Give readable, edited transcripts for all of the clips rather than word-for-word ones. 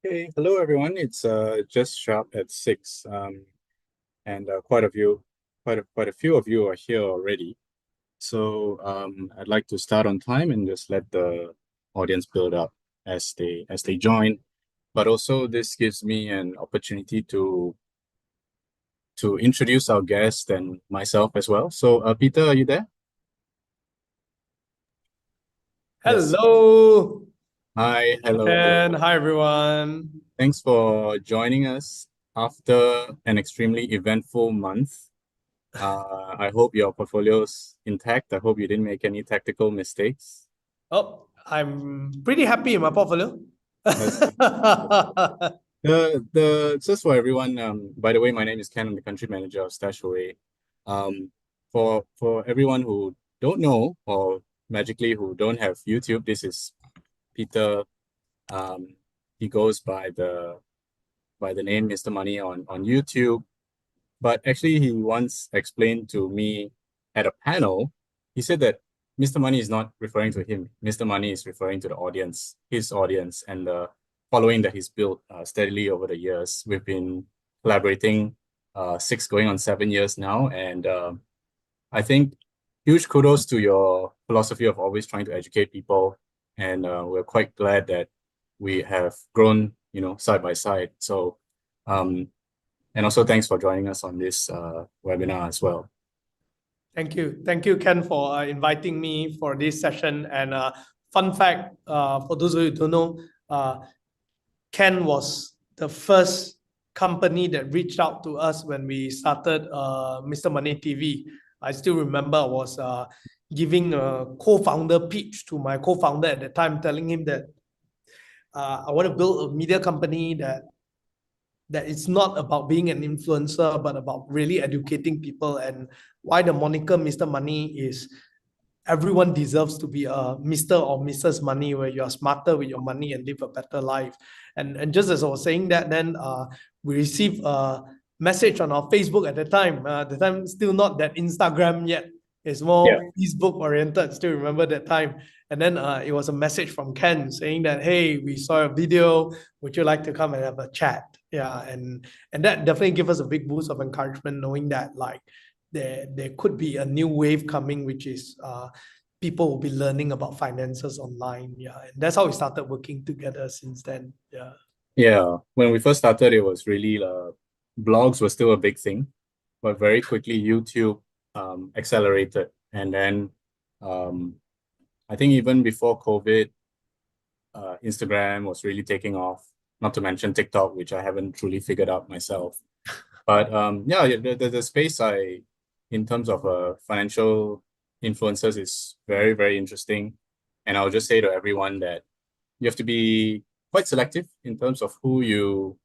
Okay, hello everyone. It's just sharp at 6, and quite a few of you are here already. So I'd like to start on time and just let the audience build up as they join. But also this gives me an opportunity to introduce our guest and myself as well. So Peter, are you there? Yes. Hello, Hi, hello, and hello. hi everyone. Thanks for joining us after an extremely eventful month. I hope your portfolio's intact. I hope you didn't make any tactical mistakes. Oh, I'm pretty happy in my portfolio. That's the just for everyone. By the way, my name is Ken. I'm the country manager of Stashaway. For everyone who don't know or magically who don't have YouTube, this is Peter. Um, he goes by the name Mr. Money on YouTube. But actually, he once explained to me at a panel, he said that Mr. Money is not referring to him. Mr. Money is referring to the audience, his audience, and the following that he's built steadily over the years. We've been collaborating 6 going on 7 years now. And I think huge kudos to your philosophy of always trying to educate people. And we're quite glad that we have grown, side by side. So, and also thanks for joining us on this webinar as well. Thank you, Ken, for inviting me for this session. And fun fact, for those of you who don't know, Ken was the first company that reached out to us when we started Mr. Money TV. I still remember I was giving a co-founder pitch to my co-founder at the time, telling him that I want to build a media company that it's not about being an influencer, but about really educating people. And why the moniker Mr. Money is everyone deserves to be a Mr. or Mrs. Money, where you're smarter with your money and live a better life. And just as I was saying that, then we received a message on our Facebook at the time. The time still not that Instagram yet. It's Yeah. more Facebook oriented. Still remember that time. And then it was a message from Ken saying that, hey, we saw a video. Would you like to come and have a chat? Yeah, and that definitely gave us a big boost of encouragement, knowing that like there could be a new wave coming, which is people will be learning about finances online. Yeah, and that's how we started working together since then. Yeah. Yeah. When we first started, it was really blogs were still a big thing, but very quickly YouTube accelerated. And then I think even before COVID, Instagram was really taking off, not to mention TikTok, which I haven't truly figured out myself. But yeah, the space in terms of financial influencers is very, very interesting. And I'll just say to everyone that you have to be quite selective in terms of who you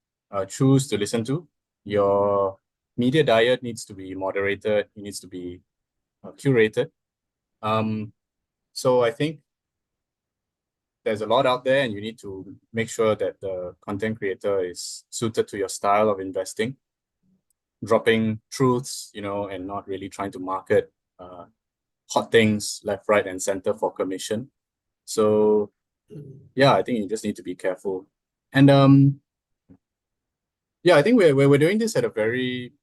choose to listen to. Your media diet needs to be moderated. It needs to be curated. So I think there's a lot out there, and you need to make sure that the content creator is suited to your style of investing, dropping truths, and not really trying to market hot things left, right, and center for commission. So yeah, I think you just need to be careful. And yeah, I think we're doing this at a very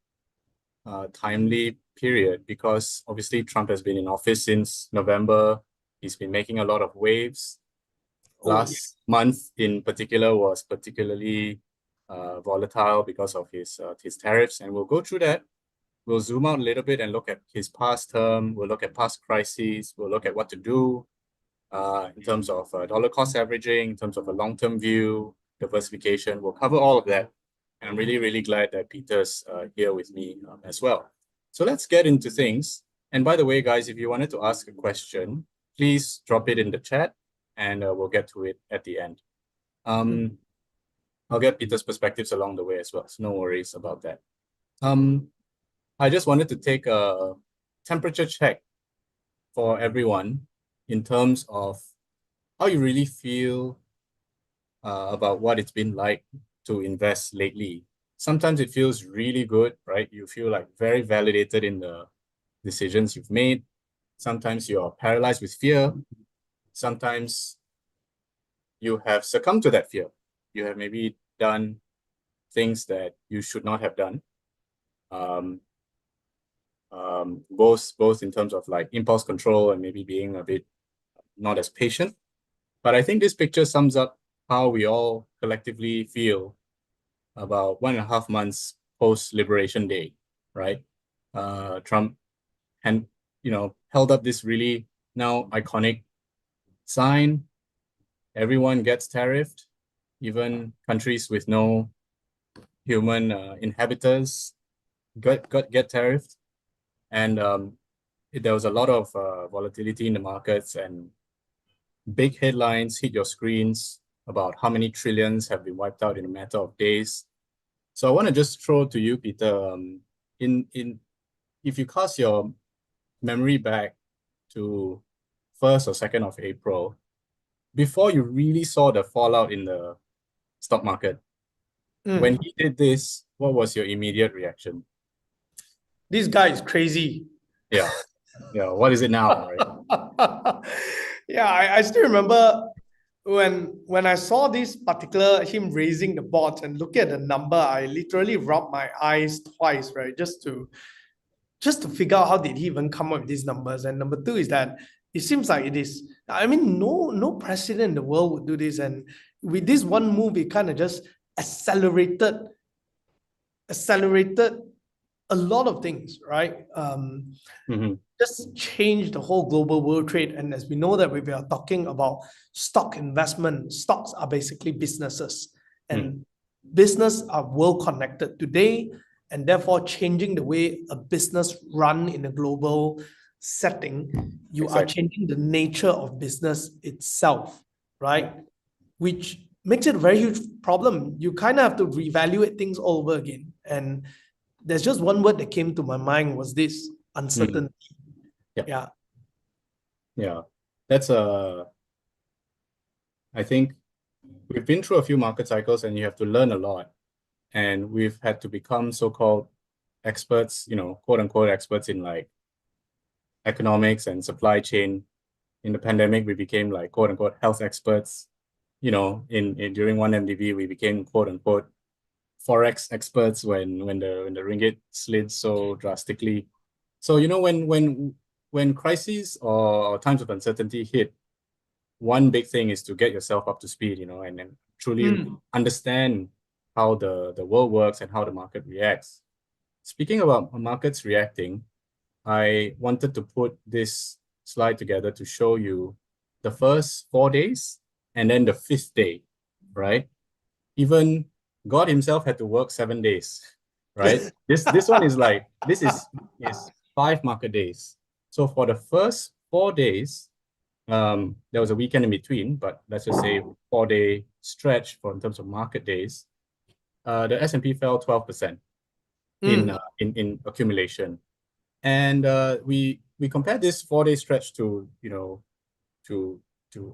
timely period because obviously Trump has been in office since November. He's been making a lot of waves. Oh, yeah. Last month in particular was particularly volatile because of his tariffs, and we'll go through that. We'll zoom out a little bit and look at his past term. We'll look at past crises. We'll look at what to do in terms of dollar cost averaging, in terms of a long-term view, diversification. We'll cover all of that. And I'm really, really glad that Peter's here with me as well. So let's get into things. And by the way, guys, if you wanted to ask a question, please drop it in the chat and we'll get to it at the end. I'll get Peter's perspectives along the way as well. So no worries about that. I just wanted to take a temperature check for everyone in terms of how you really feel about what it's been like to invest lately. Sometimes it feels really good, right? You feel like very validated in the decisions you've made. Sometimes you're paralyzed with fear. Sometimes you have succumbed to that fear. You have maybe done things that you should not have done. Both in terms of like impulse control and maybe being a bit not as patient. But I think this picture sums up how we all collectively feel about 1.5 months post Liberation Day, right? Trump held up this really now iconic sign. Everyone gets tariffed, even countries with no human inhabitants get tariffed. And there was a lot of volatility in the markets, and big headlines hit your screens about how many trillions have been wiped out in a matter of days. So I want to just throw to you, Peter, if you cast your memory back to 1st or 2nd of April, before you really saw the fallout in the stock market, when he did this, what was your immediate reaction? This guy is crazy. Yeah. What is it now, right? Yeah, I still remember when I saw this particular him raising the board and look at the number, I literally rubbed my eyes twice, right? Just to figure out how did he even come up with these numbers. And number two is that it seems like it is, I mean, no president in the world would do this. And with this one move, it kind of just accelerated a lot of things, right? Just changed the whole global world trade. And as we know that we are talking about stock investment, stocks are basically businesses, and business are well connected today, and therefore changing the way a business run in a global setting, you are changing the nature of business itself, right? Which makes it a very huge problem. You kind of have to reevaluate things all over again. And there's just one word that came to my mind was this: uncertainty. Yeah. That's I think we've been through a few market cycles, and you have to learn a lot. And we've had to become so-called experts, quote unquote experts in like economics and supply chain. In the pandemic, we became like quote unquote health experts. During 1MDB, we became quote unquote forex experts when the ringgit slid so drastically. So when crises or times of uncertainty hit, one big thing is to get yourself up to speed, and then truly understand how the world works and how the market reacts. Speaking about markets reacting, I wanted to put this slide together to show you the first 4 days and then the 5th day, right? Even God himself had to work 7 days, right? This one is like, this is 5 market days. So for the first 4 days, there was a weekend in between, but let's just say 4-day stretch in terms of market days. The S&P fell 12% in accumulation, and we compared this 4-day stretch to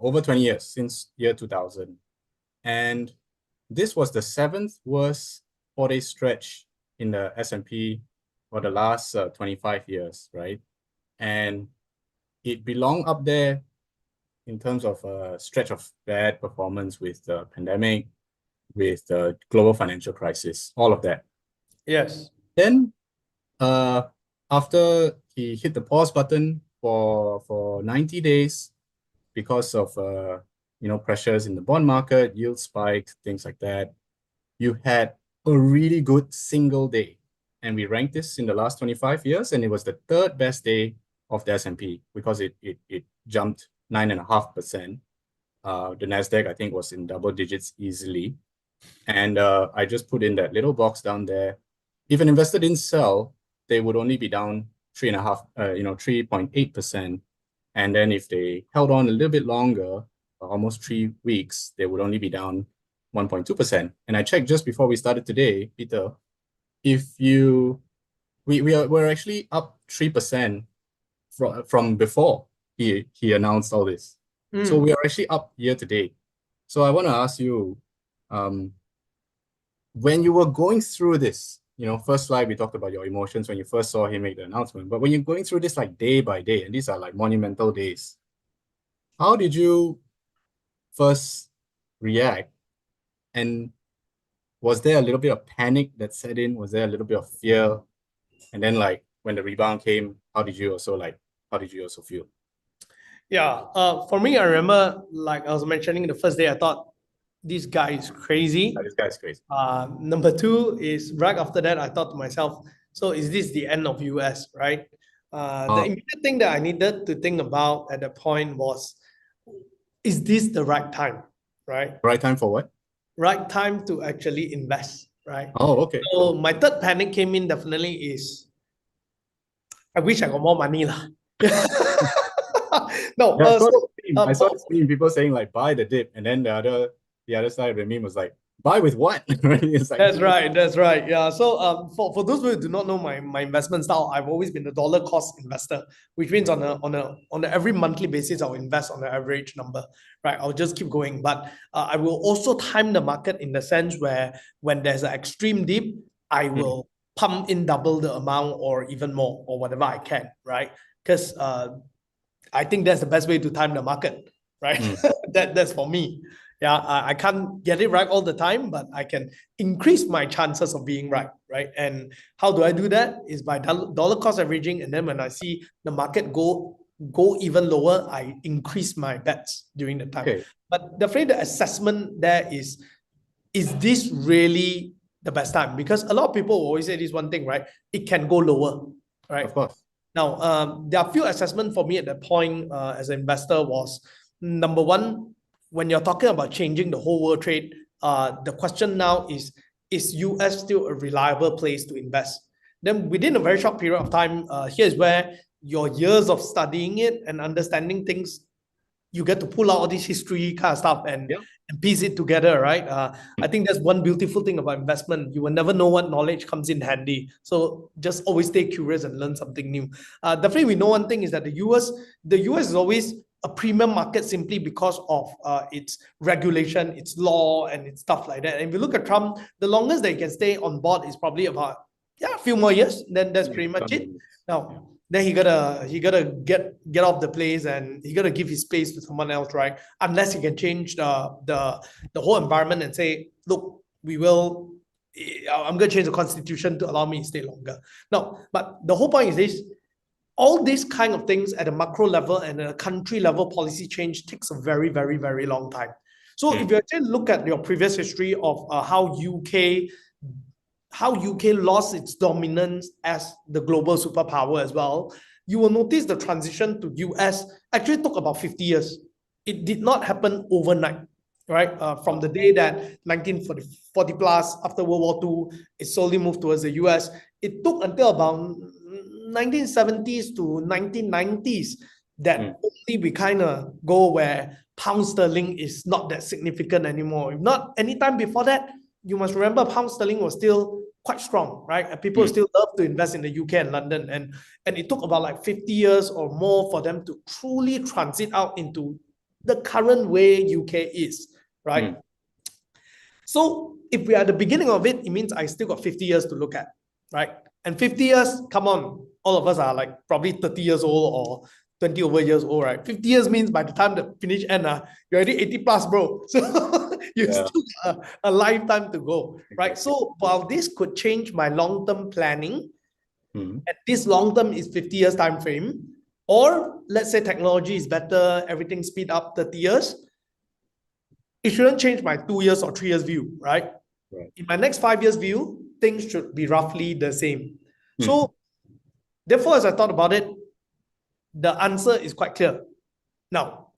over 20 years since year 2000, and this was the 7th worst 4-day stretch in the S&P for the last 25 years, right? And it belonged up there in terms of a stretch of bad performance with the pandemic, with the global financial crisis, all of that. Yes. Then after he hit the pause button for 90 days because of pressures in the bond market, yield spiked, things like that, you had a really good single day. And we ranked this in the last 25 years, and it was the 3rd best day of the S&P because it jumped 9.5%. The NASDAQ, I think, was in double digits easily. And I just put in that little box down there. If an investor didn't sell, they would only be down 3.8%. And then if they held on a little bit longer, almost 3 weeks, they would only be down 1.2%. And I checked just before we started today, Peter, we're actually up 3% from before he announced all this. So we are actually up year to date. So I want to ask you, when you were going through this, first slide, we talked about your emotions when you first saw him make the announcement. But when you're going through this like day by day, and these are like monumental days, how did you first react? And was there a little bit of panic that set in? Was there a little bit of fear? And then like when the rebound came, how did you also feel? Yeah, for me, I remember, like I was mentioning, the first day I thought this guy is crazy. This guy's crazy. Number two is right after that, I thought to myself, so is this the end of US, right? The immediate thing that I needed to think about at that point was, is this the right time, right? Right time for what? Right time to actually invest, right? Oh, okay. So my third panic came in definitely is, I wish I got more money lah. No, Yeah, so I saw this meme, people saying like buy the dip, and then the other side of the meme was like, buy with what? It's like, that's right. That's right. Yeah. So for those who do not know my investment style, I've always been a dollar cost investor, which means on a every monthly basis, I'll invest on the average number, right? I'll just keep going. But I will also time the market in the sense where when there's an extreme dip, I will pump in double the amount or even more or whatever I can, right? Because I think that's the best way to time the market, right? That's for me. Yeah, I can't get it right all the time, but I can increase my chances of being right, right? And how do I do that? Is by dollar cost averaging, and then when I see the market go even lower, I increase my bets during the time. okay, But definitely the assessment there is this really the best time? Because a lot of people always say this one thing, right? It can go lower, right? of course. Now, there are few assessments for me at that point as an investor was number one, when you're talking about changing the whole world trade, the question now is US still a reliable place to invest? Then within a very short period of time, here's where your years of studying it and understanding things, you get to pull out all this history kind of stuff and piece it together, right? I think that's one beautiful thing about investment. You will never know what knowledge comes in handy. So just always stay curious and learn something new. Definitely, we know one thing is that the US is always a premium market simply because of its regulation, its law, and its stuff like that. And if you look at Trump, the longest they can stay on board is probably about a few more years. Then that's pretty much it. Now, then he gotta get off the place and he gotta give his space to someone else, right? Unless he can change the whole environment and say, look, I'm gonna change the constitution to allow me to stay longer. No, but the whole point is this: all these kind of things at a macro level and at a country level policy change takes a very, very, very long time. So if you actually look at your previous history of how UK lost its dominance as the global superpower as well, you will notice the transition to US actually took about 50 years. It did not happen overnight, right? From the day that 1940 plus, after World War II, it slowly moved towards the US. It took until about 1970s to 1990s that only we kind of go where pound sterling is not that significant anymore. If not, anytime before that, you must remember pound sterling was still quite strong, right? And people still love to invest in the UK and London. And it took about like 50 years or more for them to truly transit out into the current way UK is, right? So if we are at the beginning of it, it means I still got 50 years to look at, right? And 50 years, come on, all of us are like probably 30 years old or 20 over years old, right? 50 years means by the time the finish end, you're already 80 plus, bro. So you still got a lifetime to go, right? So while this could change my long-term planning, and this long-term is 50 years time frame, or let's say technology is better, everything speed up 30 years, it shouldn't change my 2 years or 3 years view, right? In my next 5 years view, things should be roughly the same. So therefore, as I thought about it, the answer is quite clear. Now,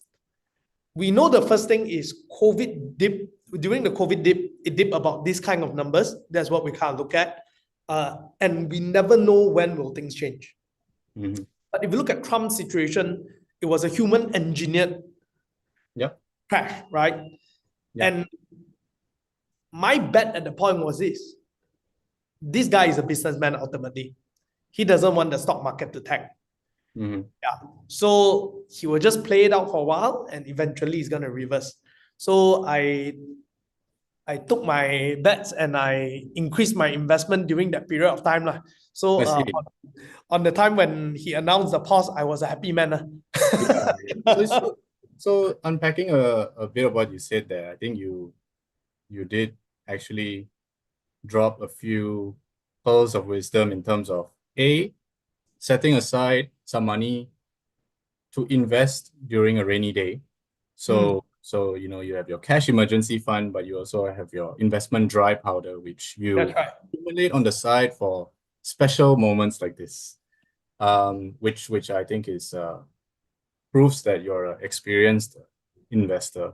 we know the first thing is COVID dip. During the COVID dip, it dipped about this kind of numbers. That's what we kind of look at. And we never know when will things change. But if you look at Trump's situation, it was a human-engineered crash, right? And my bet at the point was this guy is a businessman ultimately. He doesn't want the stock market to tank. So he will just play it out for a while and eventually he's going to reverse. So I took my bets and I increased my investment during that period of time. So on the time when he announced the pause, I was a happy man. So unpacking a bit of what you said there, I think you did actually drop a few pearls of wisdom in terms of A, setting aside some money to invest during a rainy day. So you have your cash emergency fund, but you also have your investment dry powder, which That's you right. accumulate on the side for special moments like this. Which I think is proves that you're an experienced investor.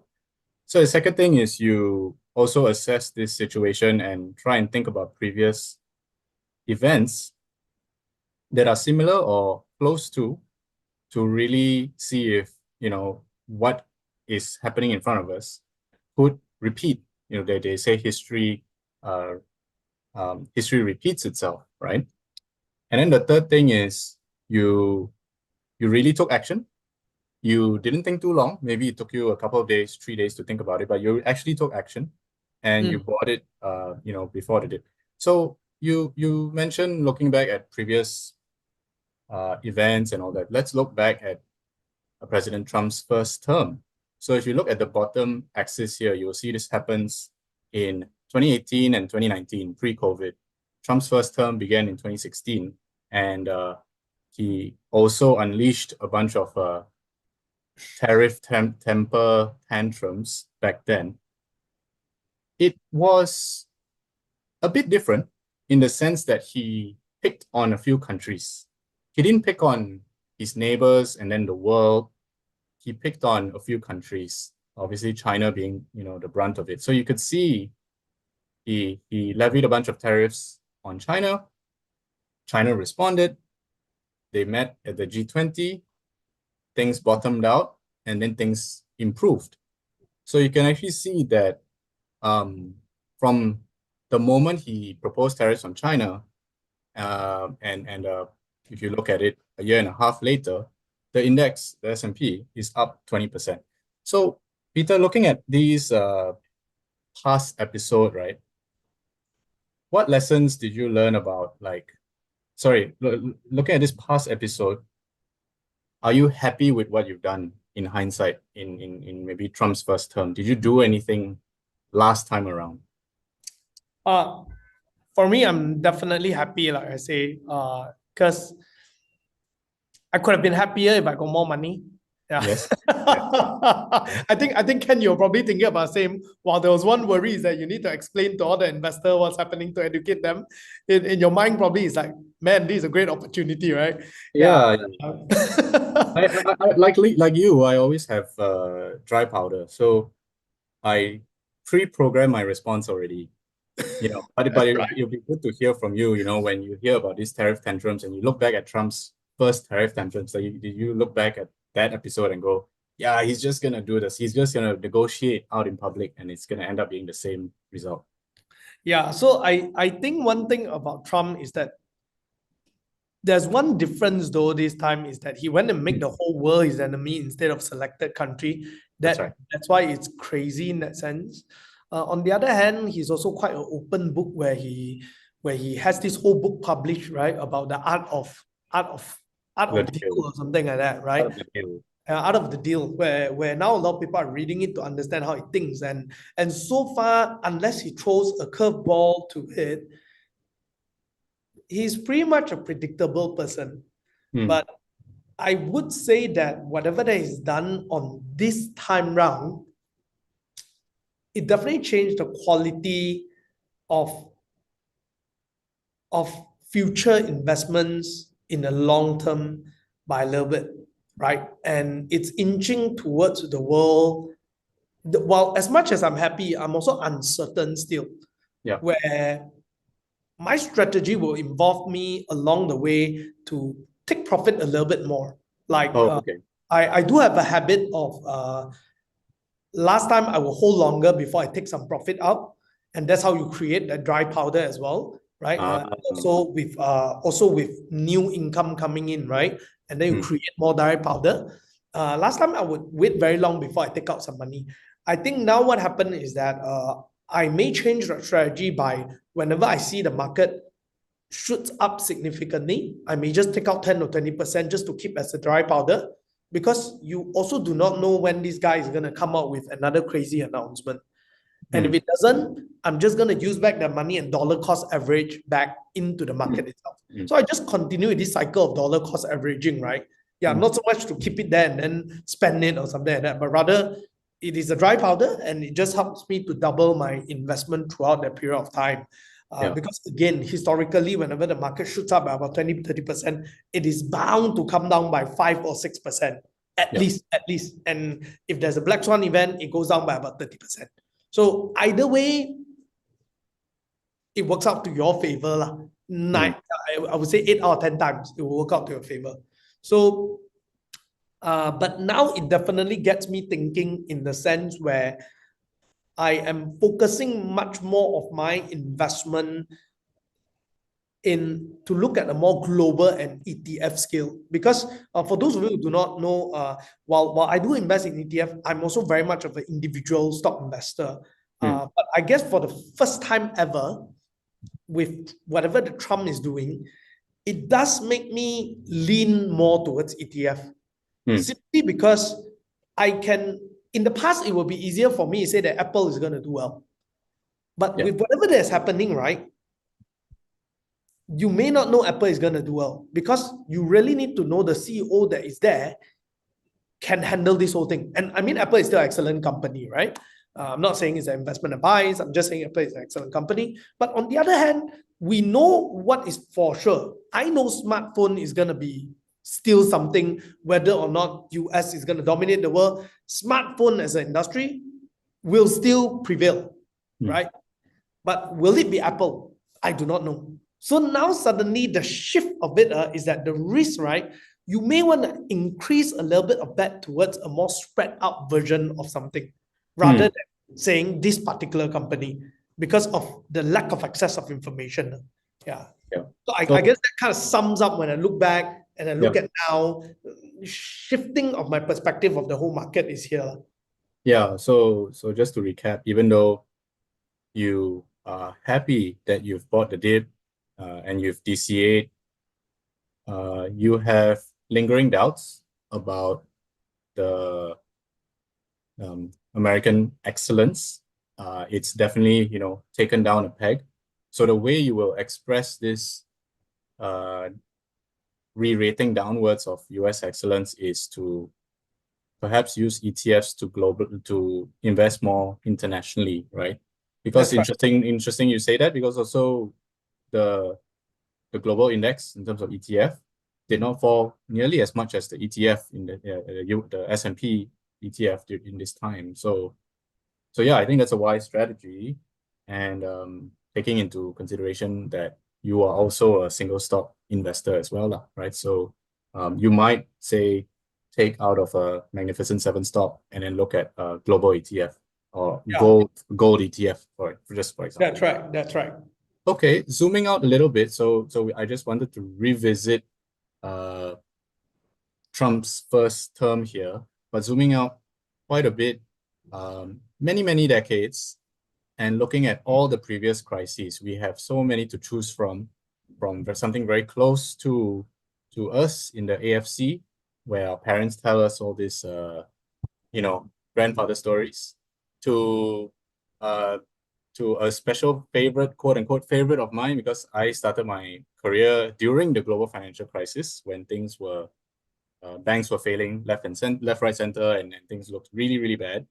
So the second thing is you also assess this situation and try and think about previous events that are similar or close to really see if, what is happening in front of us could repeat. They say uh, history repeats itself, right? And then the third thing is you really took action. You didn't think too long. Maybe it took you a couple of days, 3 days to think about it, but you actually took action and you bought it, before the dip. So you mentioned looking back at previous events and all that. Let's look back at President Trump's first term. So if you look at the bottom axis here, you'll see this happens in 2018 and 2019, pre-COVID. Trump's first term began in 2016, and he also unleashed a bunch of temper tantrums back then. It was a bit different in the sense that he picked on a few countries. He didn't pick on his neighbors and then the world. He picked on a few countries, obviously China being, the brunt of it. So you could see he levied a bunch of tariffs on China. China responded. They met at the G20. Things bottomed out, and then things improved. So you can actually see that from the moment he proposed tariffs on China, and if you look at it a year and a half later, the index, the S&P, is up 20%. So, Peter, looking at these past episode, right? What lessons did you learn about, looking at this past episode, are you happy with what you've done in hindsight in maybe Trump's first term? Did you do anything last time around? For me, I'm definitely happy, like I say, because I could have been happier if I got more money. Yeah. Yes. I think Ken, you're probably thinking about the same. While there was one worry is that you need to explain to all the investor what's happening to educate them. In your mind, probably it's like, man, this is a great opportunity, right? Yeah. Like you, I always have dry powder. So I pre-program my response already. But it'll be good to hear from you, when you hear about these tariff tantrums and you look back at Trump's first tariff tantrums, did you look back at that episode and go, yeah, he's just gonna do this. He's just gonna negotiate out in public and it's gonna end up being the same result. Yeah, so I think one thing about Trump is that there's one difference though this time is that he went and make the whole world his enemy instead of selected country. That's right. That's why it's crazy in that sense. On the other hand, he's also quite an open book where he has this whole book published, right, about the art of deal or something like that, right? Out of the deal, where now a lot of people are reading it to understand how it thinks, and so far, unless he throws a curveball to it, he's pretty much a predictable person. But I would say that whatever that is done on this time round, it definitely changed the quality of future investments in the long term by a little bit, right? And it's inching towards the world. While as much as I'm happy, I'm also uncertain still. Yeah. Where my strategy will involve me along the way to take profit a little bit more. Okay. I do have a habit of last time I will hold longer before I take some profit out, and that's how you create that dry powder as well, right? Also with new income coming in, right? And then you create more dry powder. Last time I would wait very long before I take out some money. I think now what happened is that I may change the strategy by whenever I see the market shoots up significantly, I may just take out 10 or 20% just to keep as a dry powder, because you also do not know when this guy is going to come out with another crazy announcement. And if it doesn't, I'm just going to use back that money and dollar cost average back into the market itself. So I just continue with this cycle of dollar cost averaging, right? Yeah, not so much to keep it there and then spend it or something like that, but rather it is a dry powder and it just helps me to double my investment throughout that period of time. Because again, historically, whenever the market shoots up by about 20-30%, it is bound to come down by 5 or 6%, at least. And if there's a black swan event, it goes down by about 30%. So either way, it works out to your favor. I would say 8 out of 10 times, it will work out to your favor. So, but now it definitely gets me thinking in the sense where I am focusing much more of my investment in to look at a more global and ETF scale. Because for those of you who do not know, while I do invest in ETF, I'm also very much of an individual stock investor. But I guess for the first time ever, with whatever the Trump is doing, it does make me lean more towards ETF. Simply because I can, in the past, it would be easier for me to say that Apple is going to do well. But with whatever that's happening, right, you may not know Apple is going to do well because you really need to know the CEO that is there can handle this whole thing. And I mean, Apple is still an excellent company, right? I'm not saying it's an investment advice. I'm just saying Apple is an excellent company. But on the other hand, we know what is for sure. I know smartphone is going to be still something, whether or not US is going to dominate the world. Smartphone as an industry will still prevail, right? But will it be Apple? I do not know. So now suddenly the shift of it is that the risk, right? You may want to increase a little bit of bet towards a more spread out version of something rather than saying this particular company because of the lack of access of information. So I guess that kind of sums up when I look back and I look at now, shifting of my perspective of the whole market is here. Yeah, so just to recap, even though you are happy that you've bought the dip and you've DCA'd, you have lingering doubts about the American excellence. It's definitely, taken down a peg. So the way you will express this re-rating downwards of US excellence is to perhaps use ETFs to invest more internationally, right? Because interesting you say that, because also the global index in terms of ETF did not fall nearly as much as the ETF in the S&P ETF in this time. So yeah, I think that's a wise strategy, and taking into consideration that you are also a single stock investor as well, right? So you might say take out of a Magnificent Seven stock and then look at a global ETF or gold ETF, for example. That's right. Okay, zooming out a little bit. So I just wanted to revisit Trump's first term here, but zooming out quite a bit, many decades, and looking at all the previous crises, we have so many to choose from something very close to us in the AFC, where our parents tell us all this, grandfather stories, to a special favorite, quote unquote, favorite of mine, because I started my career during the global financial crisis when things were, banks were failing left, right, center, and things looked really, really bad,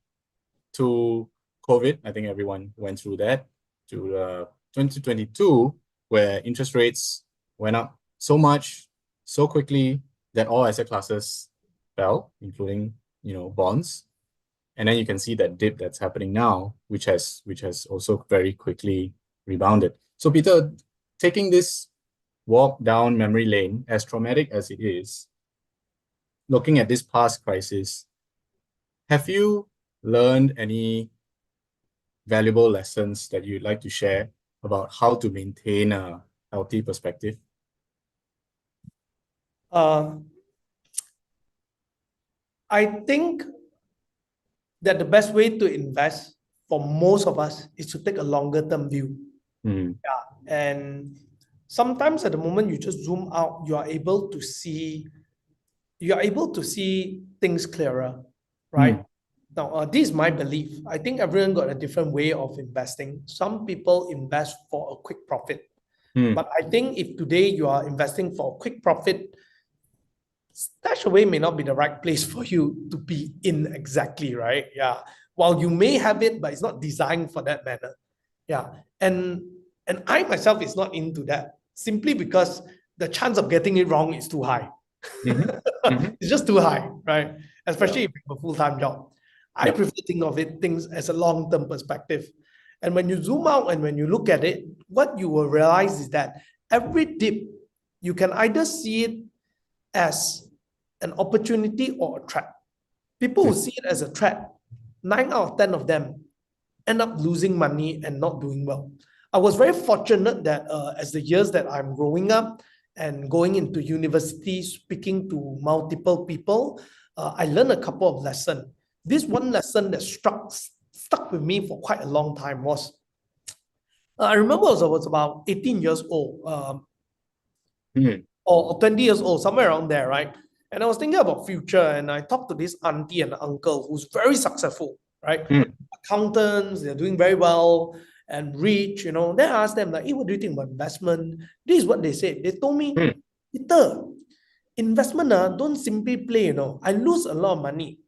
to COVID. I think everyone went through that, to 2022, where interest rates went up so much, so quickly, that all asset classes fell, including, bonds. And then you can see that dip that's happening now, which has also very quickly rebounded. So Peter, taking this walk down memory lane, as traumatic as it is, looking at this past crisis, have you learned any valuable lessons that you'd like to share about how to maintain a healthy perspective? I think that the best way to invest for most of us is to take a longer term view. And sometimes at the moment you just zoom out, you are able to see things clearer, right? Now, this is my belief. I think everyone got a different way of investing. Some people invest for a quick profit. But I think if today you are investing for a quick profit, stash away may not be the right place for you to be in exactly, right? Yeah. While you may have it, but it's not designed for that manner. Yeah. And I myself is not into that simply because the chance of getting it wrong is too high. It's just too high, right? Especially if you have a full-time job. I prefer to think of things as a long-term perspective. And when you zoom out and when you look at it, what you will realize is that every dip, you can either see it as an opportunity or a threat. People who see it as a threat, 9 out of 10 of them end up losing money and not doing well. I was very fortunate that as the years that I'm growing up and going into university, speaking to multiple people, I learned a couple of lessons. This one lesson that stuck with me for quite a long time was, I remember I was about 18 years old, or 20 years old, somewhere around there, right? And I was thinking about future, and I talked to this auntie and uncle who's very successful, right? Accountants, they're doing very well and rich, Then I asked them, like, hey, what do you think about investment? This is what they said. They told me, Peter, investment, don't simply play, I lose a lot of money.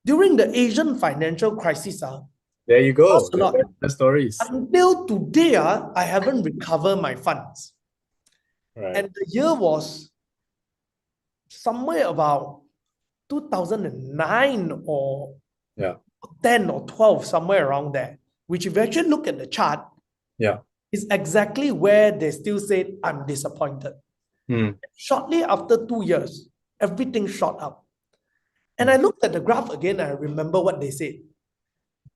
During the Asian financial crisis, There you go. lost a lot. The stories. Until today, I haven't recovered my funds. Right. And the year was somewhere about 2009 or 10 or 12, somewhere around there, which if you actually look at the chart, is exactly where they still said, I'm disappointed. Shortly after 2 years, everything shot up. And I looked at the graph again, and I remember what they said.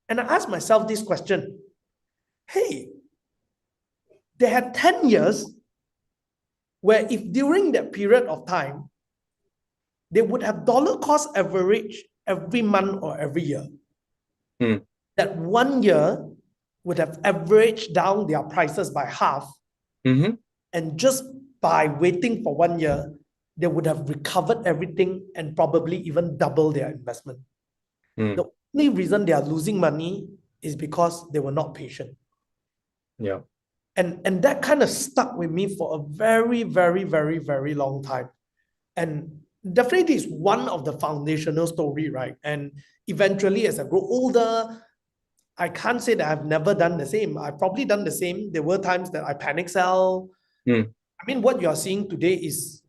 And I asked myself this question. Hey, they had 10 years where if during that period of time, they would have dollar cost average every month or every year. That 1 year would have averaged down their prices by half. And just by waiting for 1 year, they would have recovered everything and probably even double their investment. The only reason they are losing money is because they were not patient. And that kind of stuck with me for a very, very, very, very long time. And definitely is one of the foundational story, right? And eventually, as I grow older, I can't say that I've never done the same. I've probably done the same. There were times that I panic sell. I mean, what you are seeing today is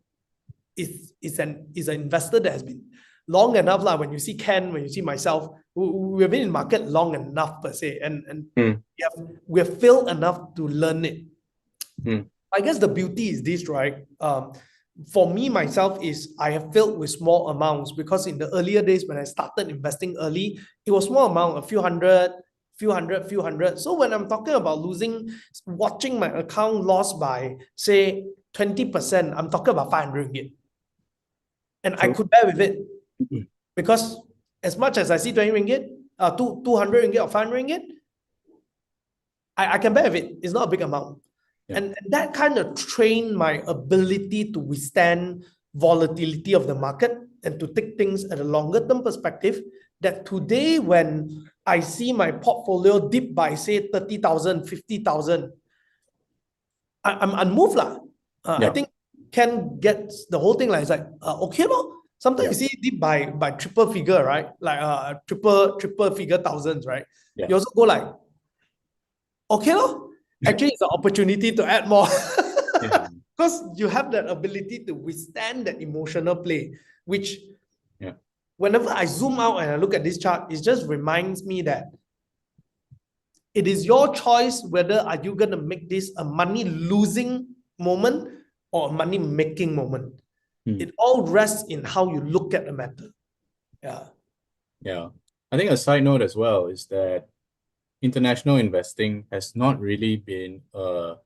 an investor that has been long enough. When you see Ken, when you see myself, we've been in market long enough per se, and we have failed enough to learn it. I guess the beauty is this, right? For me, myself, is I have failed with small amounts because in the earlier days when I started investing early, it was small amount, a few hundred. So when I'm talking about watching my account lost by, say, 20%, I'm talking about 500 ringgit. And I could bear with it because as much as I see 20 ringgit, 200 ringgit or 500 ringgit, I can bear with it. It's not a big amount. And that kind of trained my ability to withstand volatility of the market and to take things at a longer term perspective, that today when I see my portfolio dip by, say, 30,000, 50,000, I'm unmoved. I think Ken gets the whole thing. It's like, okay, no. Sometimes you see it dip by triple figure, right? Like triple figure thousands, right? You also go like, okay, no. Actually, it's an opportunity to add more. Because you have that ability to withstand that emotional play, which whenever I zoom out and I look at this chart, it just reminds me that it is your choice whether are you going to make this a money-losing moment or a money-making moment. It all rests in how you look at the matter. I think a side note as well is that international investing has not really been a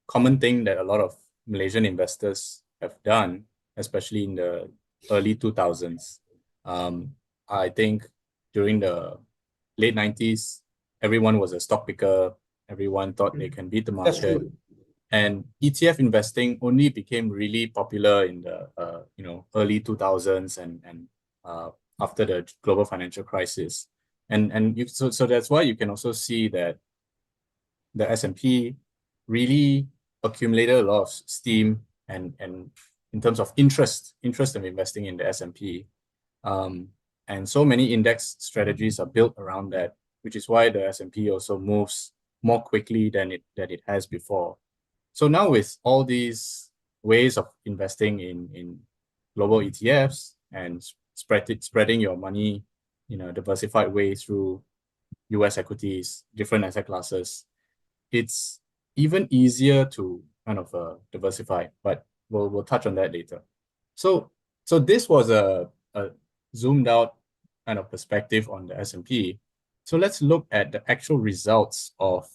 common thing that a lot of Malaysian investors have done, especially in the early 2000s. I think during the late 90s, everyone was a stock picker. Everyone thought they can beat the market. And ETF investing only became really popular in the early 2000s and after the global financial crisis. So that's why you can also see that the S&P really accumulated a lot of steam and in terms of interest in investing in the S&P. And so many index strategies are built around that, which is why the S&P also moves more quickly than it has before. So now with all these ways of investing in global ETFs and spreading your money in a diversified way through US equities, different asset classes, it's even easier to kind of diversify, but we'll touch on that later. So this was a zoomed out kind of perspective on the S&P. So let's look at the actual results of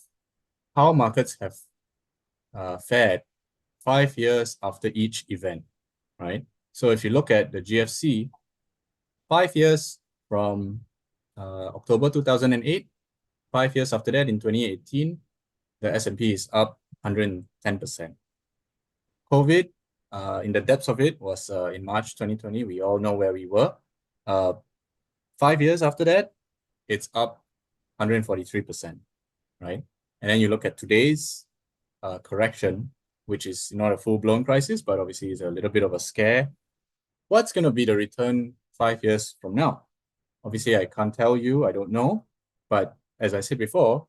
how markets have fared 5 years after each event, right? So if you look at the GFC, 5 years from October 2008, 5 years after that in 2018, the S&P is up 110%. COVID, in the depths of it, was in March 2020. We all know where we were. 5 years after that, it's up 143%, right? And then you look at today's correction, which is not a full-blown crisis, but obviously is a little bit of a scare. What's going to be the return 5 years from now? Obviously, I can't tell you. I don't know. But as I said before,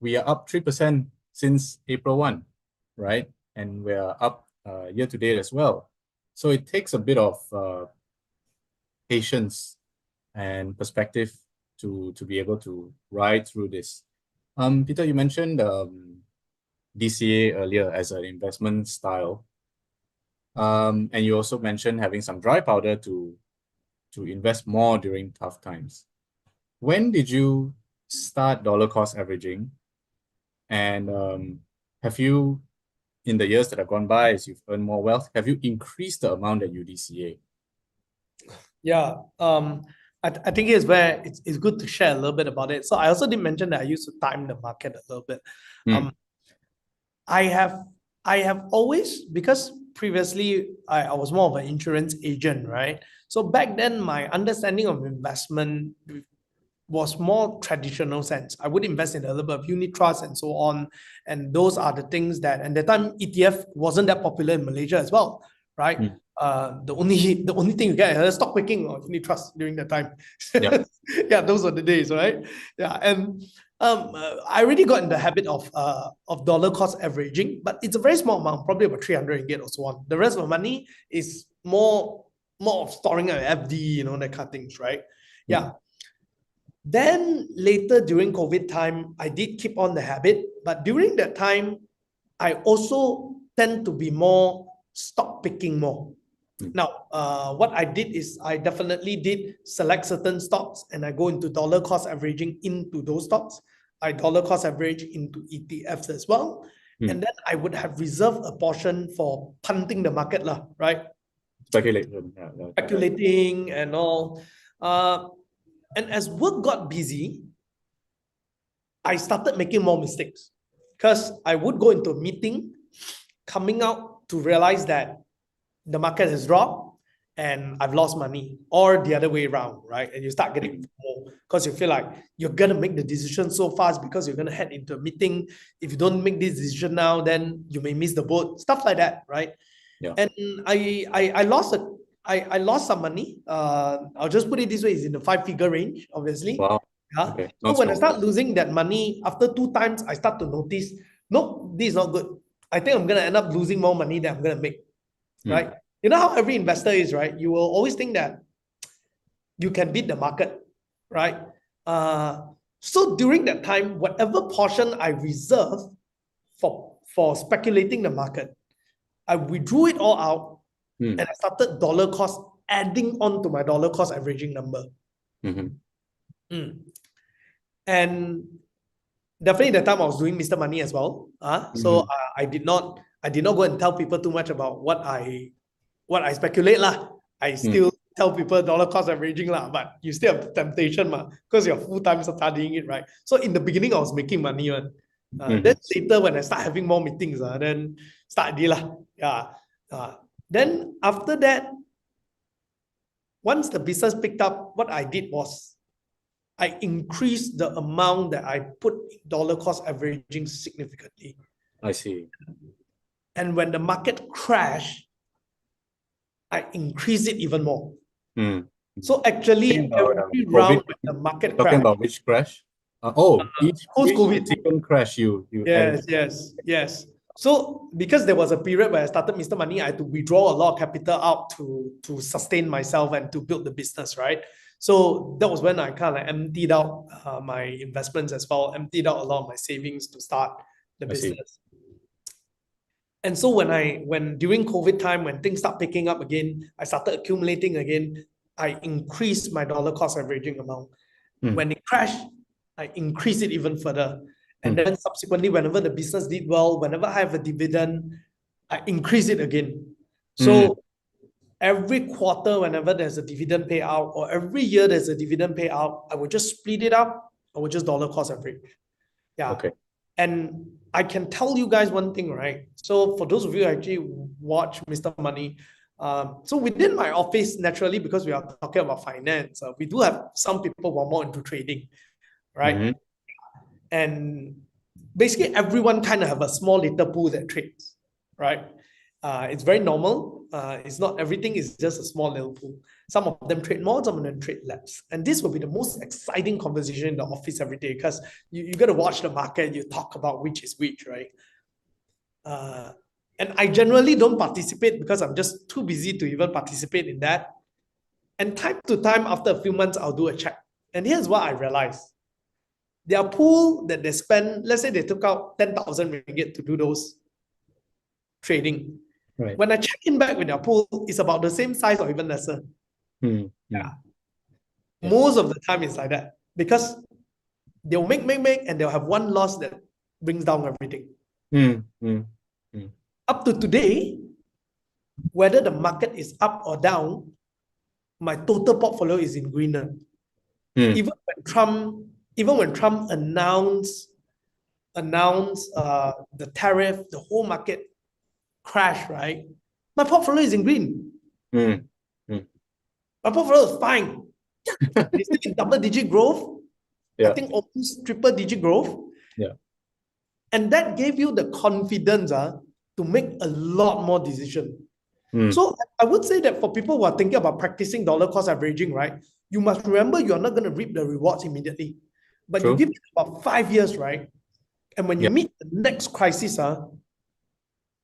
we are up 3% since April 1, right? And we are up year to date as well. So it takes a bit of patience and perspective to be able to ride through this. Peter, you mentioned DCA earlier as an investment style. And you also mentioned having some dry powder to invest more during tough times. When did you start dollar cost averaging? And have you, in the years that have gone by, as you've earned more wealth, have you increased the amount that you DCA? Yeah, I think it's where it's good to share a little bit about it. So I also did mention that I used to time the market a little bit. I have always, because previously I was more of an insurance agent, right? So back then my understanding of investment was more traditional sense. I would invest in a little bit of unit trust and so on. And those are the things that, and the time ETF wasn't that popular in Malaysia as well, right? The only thing you get is stock picking or unit trust during that time. Yeah. Yeah, those were the days, right? Yeah, and I really got in the habit of dollar cost averaging, but it's a very small amount, probably about 300 ringgit or so on. The rest of the money is more of storing an FD, you know, that kind of things, right? Yeah. Then later during COVID time, I did keep on the habit, but during that time, I also tend to be more stock picking more. Now, what I did is I definitely did select certain stocks and I go into dollar cost averaging into those stocks. I dollar cost average into ETFs as well. And then I would have reserved a portion for punting the market, right? Speculating and all. And as work got busy, I started making more mistakes because I would go into a meeting, coming out to realize that the market has dropped and I've lost money, or the other way around, right? And you start getting more because you feel like you're going to make the decision so fast because you're going to head into a meeting. If you don't make this decision now, then you may miss the boat, stuff like that, right? Yeah. And I lost some money. I'll just put it this way: it's in the 5-figure range, obviously. Wow. Yeah. Okay. So when I start losing that money, after 2 times, I start to notice, no, this is not good. I think I'm gonna end up losing more money than I'm gonna make. Right? You know how every investor is, right? You will always think that you can beat the market, right? So during that time, whatever portion I reserve for speculating the market, I withdrew it all out and I started dollar cost adding on to my dollar cost averaging number. And definitely that time I was doing Mr. Money as well. So I did not go and tell people too much about what I speculate lah. I still tell people dollar cost averaging lah, but you still have the temptation because you're full-time studying it, right? So in the beginning I was making money. Then later when I start having more meetings, then start deal lah. Yeah. Then after that, once the business picked up, what I did was I increased the amount that I put in dollar cost averaging significantly. I see. And when the market crashed, I increased it even more. Mm. So actually, About, every COVID, round when the market talking crashed, about which crash? Each post-COVID. subsequent crash you added. Yes. So because there was a period where I started Mr. Money, I had to withdraw a lot of capital out to sustain myself and to build the business, right? So that was when I kind of emptied out my investments as well, emptied out a lot of my savings to start the I see. business. And so when during COVID time, when things start picking up again, I started accumulating again. I increased my dollar cost averaging amount. When it crashed, I increased it even further. And then subsequently, whenever the business did well, whenever I have a dividend, I increase it again. So every quarter, whenever there's a dividend payout, or every year there's a dividend payout, I will just split it up. I will just dollar cost average. Yeah. Okay. And I can tell you guys one thing, right? So for those of you who actually watch Mr. Money, so within my office, naturally, because we are talking about finance, we do have some people who are more into trading, right? And basically everyone kind of have a small little pool that trades, right? It's very normal. It's not everything is just a small little pool. Some of them trade more, some of them trade less. And this will be the most exciting conversation in the office every day because you got to watch the market, you talk about which is which, right? And I generally don't participate because I'm just too busy to even participate in that. And time to time, after a few months, I'll do a check. And here's what I realized. Their pool that they spend, let's say they took out 10,000 ringgit to do those trading. Right. When I check in back with their pool, it's about the same size or even lesser. Yeah. Most of the time it's like that because they'll make, and they'll have one loss that brings down everything. Up to today, whether the market is up or down, my total portfolio is in greener. Even when Trump announced the tariff, the whole market crashed, right? My portfolio is in green. My portfolio is fine. It's still in double-digit growth. I think almost triple-digit growth. And that gave you the confidence to make a lot more decisions. So I would say that for people who are thinking about practicing dollar cost averaging, right? You must remember you're not going to reap the rewards immediately. But you give it about 5 years, right? And when you meet the next crisis,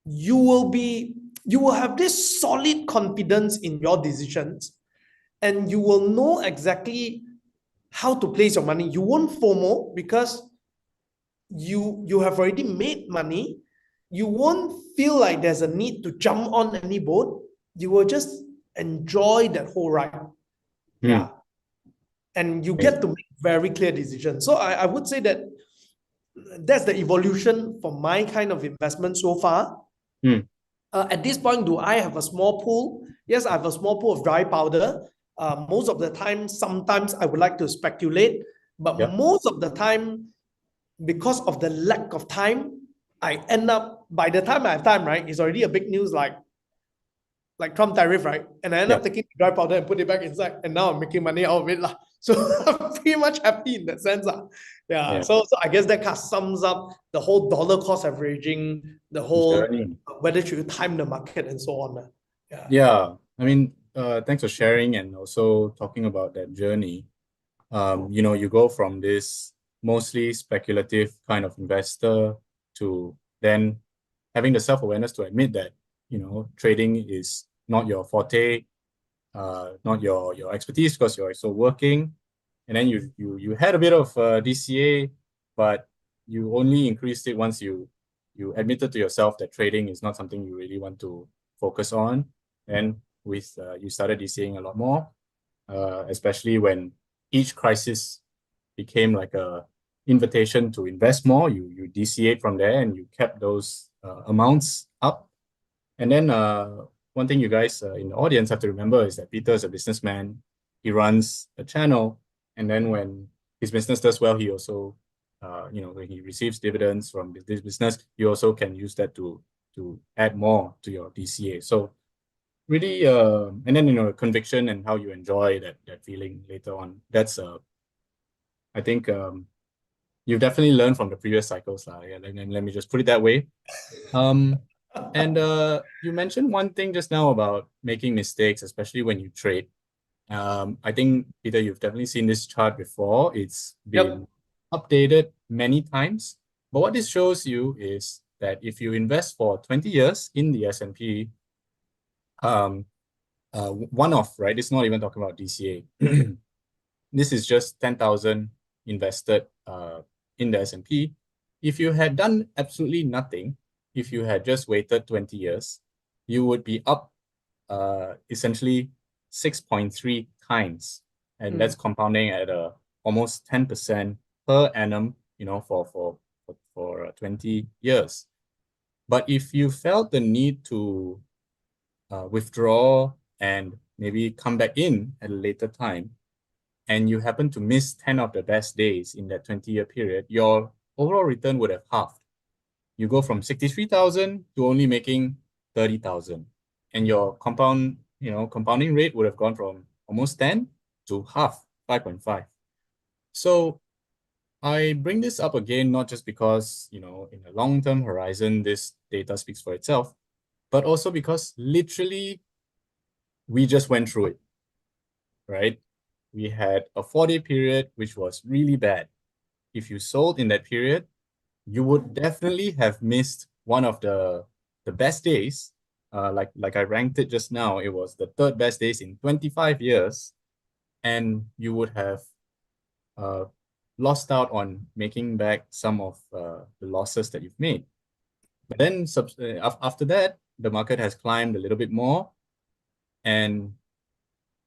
you will have this solid confidence in your decisions, and you will know exactly how to place your money. You won't FOMO because you have already made money. You won't feel like there's a need to jump on any boat. You will just enjoy that whole ride. And you get to make very clear decisions. So I would say that that's the evolution for my kind of investment so far. At this point, do I have a small pool? Yes, I have a small pool of dry powder. Most of the time, sometimes I would like to speculate, but most of the time, because of the lack of time, I end up, by the time I have time, right, it's already a big news like Trump tariff, right? And I end up taking dry powder and put it back inside, and now I'm making money out of it. So I'm pretty much happy in that sense. So I guess that kind of sums up the whole dollar cost averaging, the whole whether should you time the market and so on. I mean, thanks for sharing and also talking about that journey. You go from this mostly speculative kind of investor to then having the self-awareness to admit that, trading is not your forte, not your expertise because you're also working. And then you had a bit of DCA, but you only increased it once you admitted to yourself that trading is not something you really want to focus on. And with you started DCAing a lot more, especially when each crisis became like a invitation to invest more. You DCA'd from there and you kept those amounts up. And then one thing you guys in the audience have to remember is that Peter is a businessman. He runs a channel, and then when his business does well, he also, when he receives dividends from this business, you also can use that to add more to your DCA. So, really, and then conviction and how you enjoy that feeling later on. That's I think you've definitely learned from the previous cycles, yeah, let me just put it that way. And you mentioned one thing just now about making mistakes, especially when you trade. I think, Peter, you've definitely seen this chart before. It's been Yep. updated many times. But what this shows you is that if you invest for 20 years in the S&P, one-off, right? It's not even talking about DCA. This is just 10,000 invested in the S&P. If you had done absolutely nothing, if you had just waited 20 years, you would be up essentially 6.3 times. And that's compounding at almost 10% per annum, for 20 years. But if you felt the need to withdraw and maybe come back in at a later time, and you happen to miss 10 of the best days in that 20-year period, your overall return would have halved. You go from 63,000 to only making 30,000. And your compounding rate would have gone from almost 10 to half, 5.5. So I bring this up again, not just because, in a long-term horizon, this data speaks for itself, but also because literally we just went through it, right? We had a 4-day period, which was really bad. If you sold in that period, you would definitely have missed one of the best days. Like I ranked it just now, it was the third best days in 25 years, and you would have lost out on making back some of the losses that you've made. But then after that, the market has climbed a little bit more, and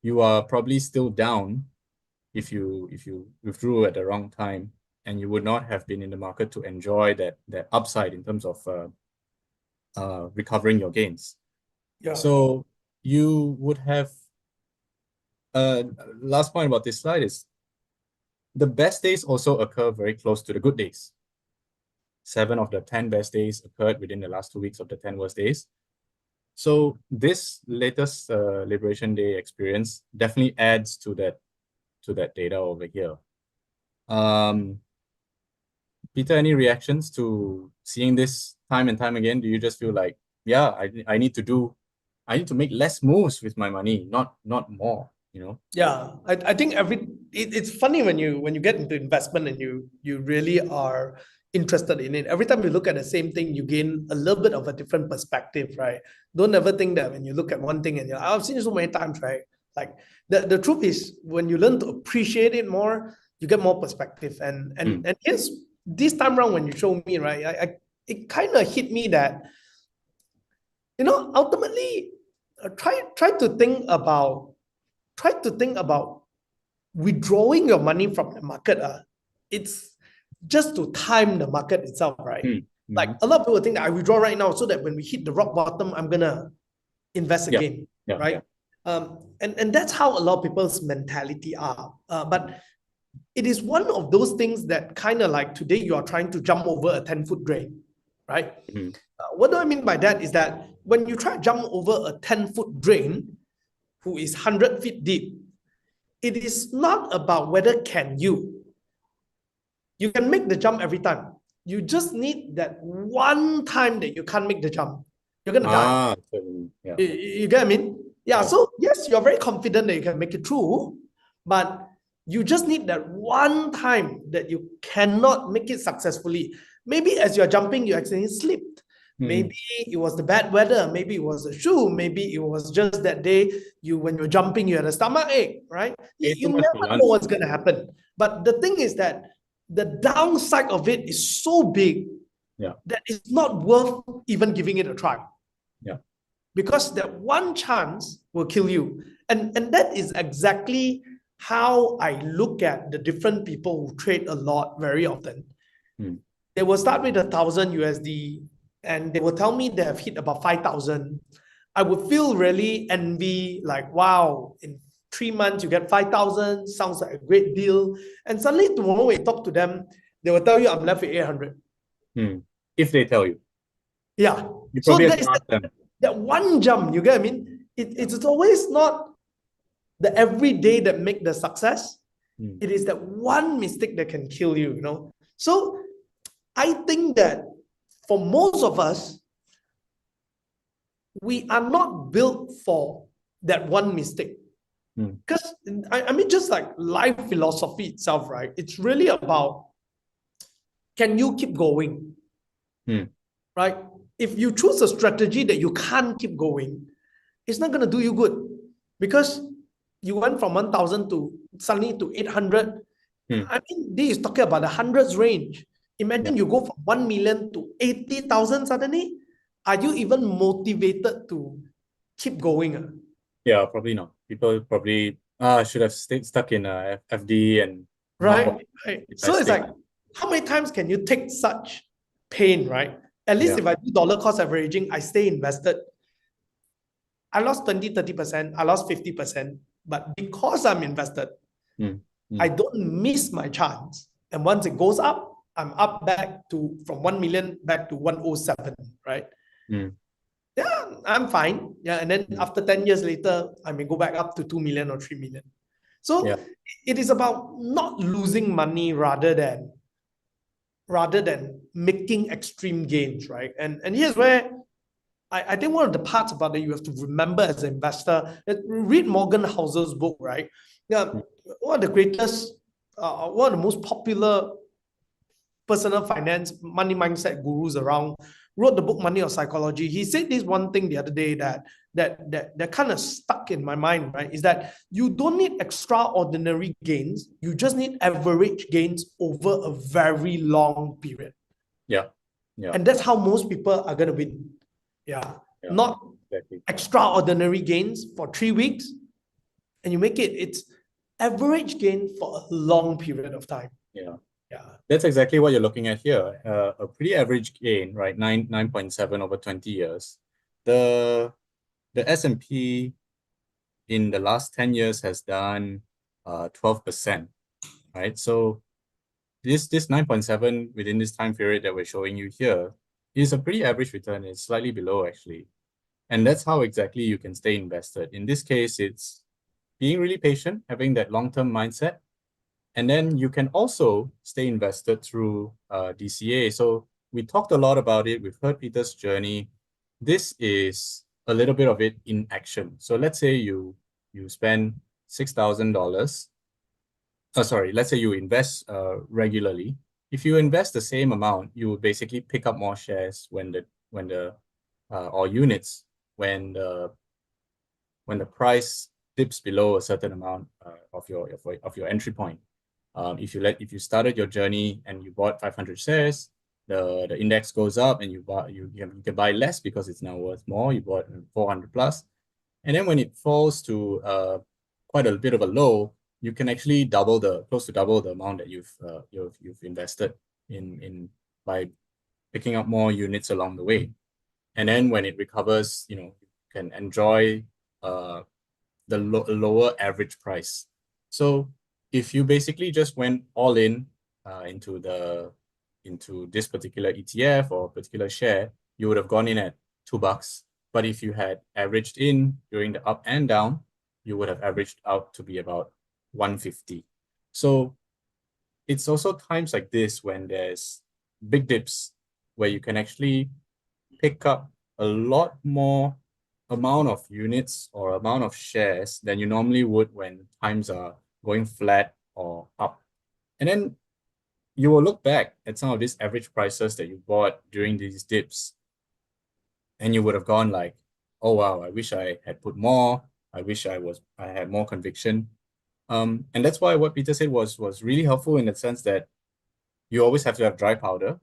you are probably still down if you withdrew at the wrong time, and you would not have been in the market to enjoy that upside in terms of recovering your gains. Yeah. So you would have last point about this slide is the best days also occur very close to the good days. 7 of the 10 best days occurred within the last 2 weeks of the 10 worst days. So this latest Liberation Day experience definitely adds to that data over here. Peter, any reactions to seeing this time and time again? Do you just feel like, yeah, I need to make less moves with my money, not more, Yeah, I think it's funny when you get into investment and you really are interested in it. Every time you look at the same thing, you gain a little bit of a different perspective, right? Don't ever think that when you look at one thing and I've seen it so many times, right? Like the truth is when you learn to appreciate it more, you get more perspective. And here's this time around when you show me, right? It kind of hit me that, ultimately try to think about withdrawing your money from the market. It's just to time the market itself, right? Like a lot of people think that I withdraw right now so that when we hit the rock bottom, I'm gonna invest again, right? And that's how a lot of people's mentality are. But it is one of those things that kind of like today you are trying to jump over a 10-foot drain, right? What do I mean by that is that when you try to jump over a 10-foot drain, who is 100 feet deep, it is not about whether you can make the jump every time. You just need that one time that you can't make the jump. You're going to die. Yeah. You get what I mean? Yeah. So yes, you're very confident that you can make it through, but you just need that one time that you cannot make it successfully. Maybe as you're jumping, you accidentally slipped. Maybe it was the bad weather. Maybe it was the shoe. Maybe it was just that day when you're jumping, you had a stomach ache, right? You never know what's going to happen. But the thing is that the downside of it is so big that it's not worth even giving it a try. Yeah. Because that one chance will kill you. And that is exactly how I look at the different people who trade a lot very often. They will start with 1,000 USD and they will tell me they have hit about 5,000. I would feel really envy, like, wow, in 3 months you get 5,000, sounds like a great deal. And suddenly tomorrow when you talk to them, they will tell you I'm left with 800. If they tell you. Yeah. You probably have to is ask them. that one jump, you get what I mean? it's always not the everyday that make the success. It is that one mistake that can kill you, you know. So I think that for most of us, we are not built for that one mistake. Because I mean, just like life philosophy itself, right? It's really about, can you keep going? Right? If you choose a strategy that you can't keep going, it's not going to do you good, because you went from 1,000 to suddenly to 800. I mean, this is talking about the hundreds range. Imagine you go from 1 million to 80,000 suddenly. Are you even motivated to keep going? Yeah, probably not. People probably should have stayed stuck in FD and not Right? Right. So it's investing. like, how many times can you take such pain, right? At least Yeah. if I do dollar cost averaging, I stay invested. I lost 20, 30%, I lost 50%. But because I'm invested, I don't miss my chance. And once it goes up, I'm up back to from 1 million back to 107, right? Yeah, I'm fine. Yeah. And then after 10 years later, I may go back up to 2 million or 3 million. So Yeah. it is about not losing money rather than making extreme gains, right? And here's where I think one of the parts about that you have to remember as an investor, read Morgan Housel's book, right? Yeah, one of the greatest, one of the most popular personal finance, money mindset gurus around, wrote the book Money or Psychology. He said this one thing the other day that kind of stuck in my mind, right? Is that you don't need extraordinary gains, you just need average gains over a very long period. Yeah. Yeah. And that's how most people are going to win. Yeah. Not exactly. extraordinary gains for 3 weeks, and you make it's average gain for a long period of time. Yeah. Yeah. That's exactly what you're looking at here. A pretty average gain, right? 9.7 over 20 years. The S&P in the last 10 years has done 12%, right? So this 9.7 within this time period that we're showing you here is a pretty average return. It's slightly below, actually. And that's how exactly you can stay invested. In this case, it's being really patient, having that long-term mindset. And then you can also stay invested through DCA. So we talked a lot about it. We've heard Peter's journey. This is a little bit of it in action. So let's say you spend $6,000. Let's say you invest regularly. If you invest the same amount, you will basically pick up more shares or units when the price dips below a certain amount of your entry point. If you started your journey and you bought 500 shares, the index goes up and you can buy less because it's now worth more. You bought 400 plus, and then when it falls to quite a bit of a low, you can actually close to double the amount that you've invested in by picking up more units along the way. And then when it recovers, you can enjoy the lower average price. So if you basically just went all in into this particular ETF or particular share, you would have gone in at $2. But if you had averaged in during the up and down, you would have averaged out to be about 150. So it's also times like this when there's big dips where you can actually pick up a lot more amount of units or amount of shares than you normally would when times are going flat or up. And then you will look back at some of these average prices that you bought during these dips, and you would have gone like, oh wow, I wish I had put more. I wish I had more conviction. And that's why what Peter said was really helpful in the sense that you always have to have dry powder,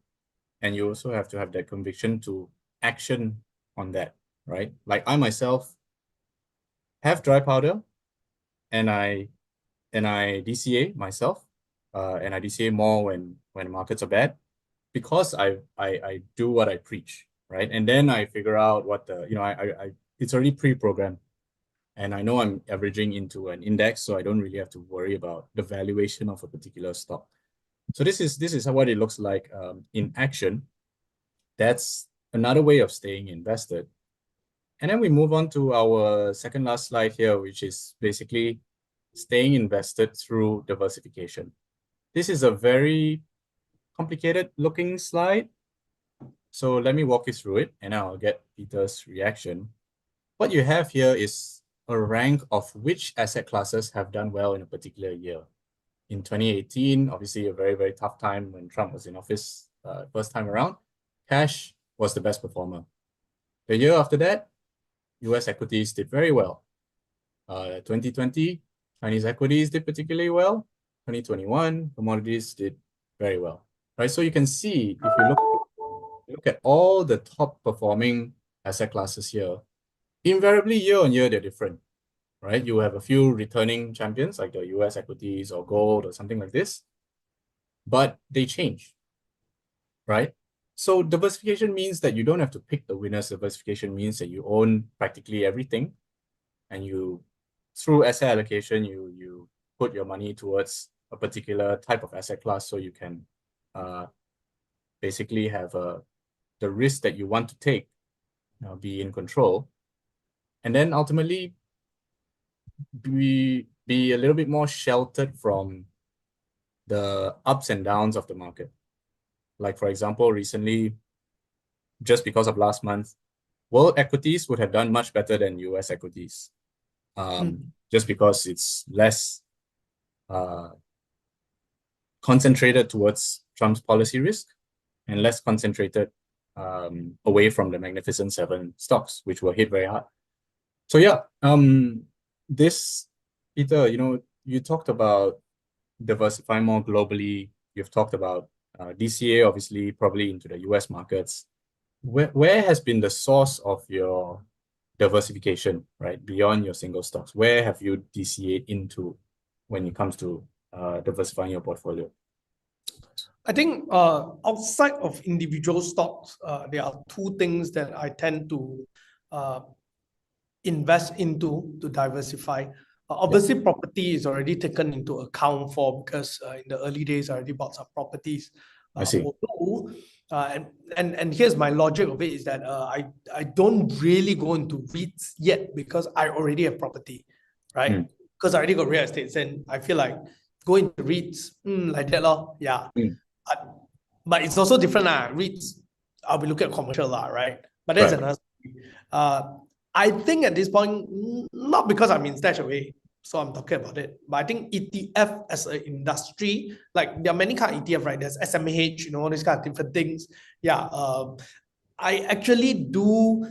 and you also have to have that conviction to action on that, right? Like I myself have dry powder, and I DCA myself, and I DCA more when markets are bad, because I do what I preach, right? And then I figure out what I it's already pre-programmed, and I know I'm averaging into an index, so I don't really have to worry about the valuation of a particular stock. So this is what it looks like in action. That's another way of staying invested. And then we move on to our second last slide here, which is basically staying invested through diversification. This is a very complicated looking slide. So let me walk you through it and I'll get Peter's reaction. What you have here is a rank of which asset classes have done well in a particular year. In 2018, obviously a very, very tough time when Trump was in office first time around, cash was the best performer. The year after that, US equities did very well. 2020, Chinese equities did particularly well. 2021, commodities did very well. Right? So you can see, if you look at all the top performing asset classes here, invariably year on year, they're different. Right? You have a few returning champions like the US equities or gold or something like this, but they change, right? So diversification means that you don't have to pick the winners. Diversification means that you own practically everything, and you, through asset allocation, you put your money towards a particular type of asset class, so you can basically have the risk that you want to take be in control, and then ultimately be a little bit more sheltered from the ups and downs of the market. Like, for example, recently, just because of last month, world equities would have done much better than US equities, just because it's less concentrated towards Trump's policy risk and less concentrated away from the Magnificent Seven stocks, which were hit very hard. So yeah, this, Peter, you talked about diversifying more globally. You've talked about DCA, obviously, probably into the US markets. Where has been the source of your diversification, right? Beyond your single stocks, where have you DCA into when it comes to diversifying your portfolio? I think outside of individual stocks, there are two things that I tend to invest into to diversify. Obviously, property is already taken into account for, because in the early days, I already bought some properties. I see. Although, and here's my logic of it is that I don't really go into REITs yet because I already have property, right? Because I already got real estate, and I feel like going to REITs like that, yeah. But it's also different, REITs, I'll be looking at commercial, right? But that's another story. I think at this point, not because I'm in stash away, so I'm talking about it, but I think ETF as an industry, like there are many kind of ETF, right? There's SMH, all these kind of different things. Yeah, I actually do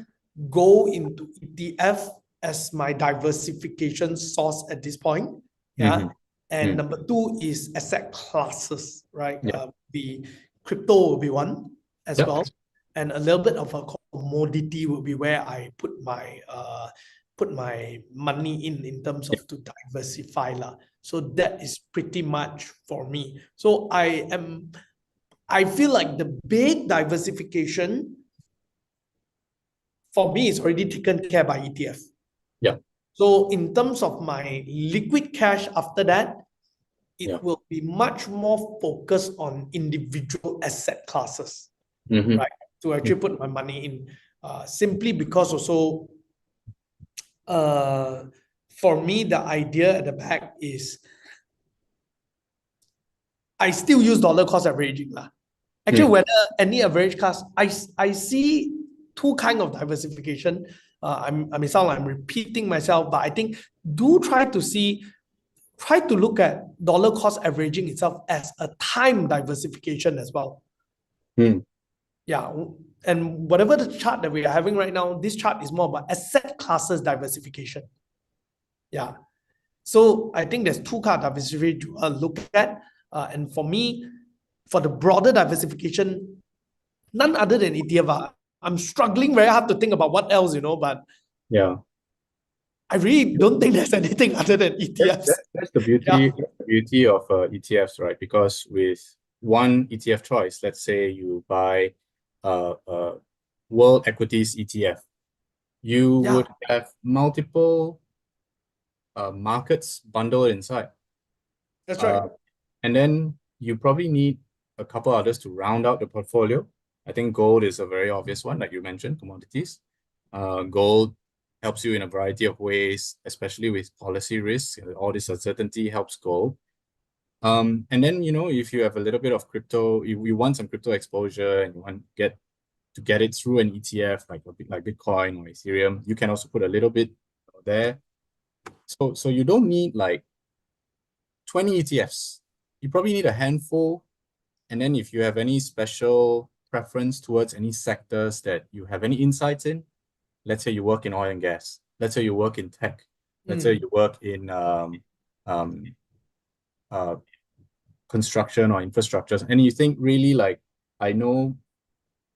go into ETF as my diversification source at this point. Yeah. And number two is asset classes, right? The crypto will be one as well. And a little bit of a commodity will be where I put my money in terms of to diversify. So that is pretty much for me. So I feel like the big diversification for me is already taken care by ETF. Yeah. So in terms of my liquid cash after that, it will be much more focused on individual asset classes, right? To actually put my money in, simply because also, for me, the idea at the back is I still use dollar cost averaging. Actually, whether any average cost, I see two kind of diversification. I may sound like I'm repeating myself, but I think do try to look at dollar cost averaging itself as a time diversification as well. Yeah. And whatever the chart that we are having right now, this chart is more about asset classes diversification. Yeah. So I think there's two kind of diversification to look at. And for me, for the broader diversification, none other than ETF. I'm struggling very hard to think about what else, but yeah, I really don't think there's anything other than ETFs. That's the beauty, the beauty of ETFs, right? Because with one ETF choice, let's say you buy world equities ETF, you would have multiple markets bundled inside. That's right. And then you probably need a couple others to round out the portfolio. I think gold is a very obvious one, like you mentioned, commodities. Gold helps you in a variety of ways, especially with policy risks. All this uncertainty helps gold. And then, if you have a little bit of crypto, you want some crypto exposure and you want to get it through an ETF like Bitcoin or Ethereum, you can also put a little bit there. So you don't need like 20 ETFs. You probably need a handful. And then if you have any special preference towards any sectors that you have any insights in, let's say you work in oil and gas, let's say you work in tech, let's say you work in um, uh, construction or infrastructure, and you think really like, I know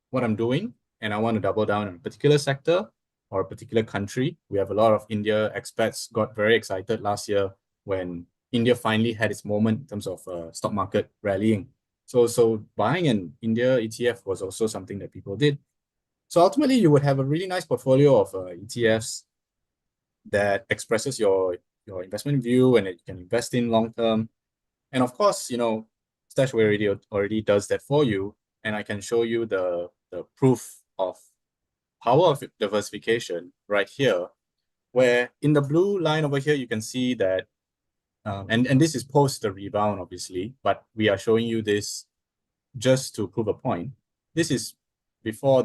what I'm doing and I want to double down on a particular sector or a particular country. We have a lot of India expats got very excited last year when India finally had its moment in terms of stock market rallying. So buying an India ETF was also something that people did. So ultimately, you would have a really nice portfolio of ETFs that expresses your investment view and that you can invest in long term. And of course, Stashaway already does that for you. And I can show you the proof of power of diversification right here, where in the blue line over here, you can see that, and this is post the rebound, obviously, but we are showing you this just to prove a point. This is before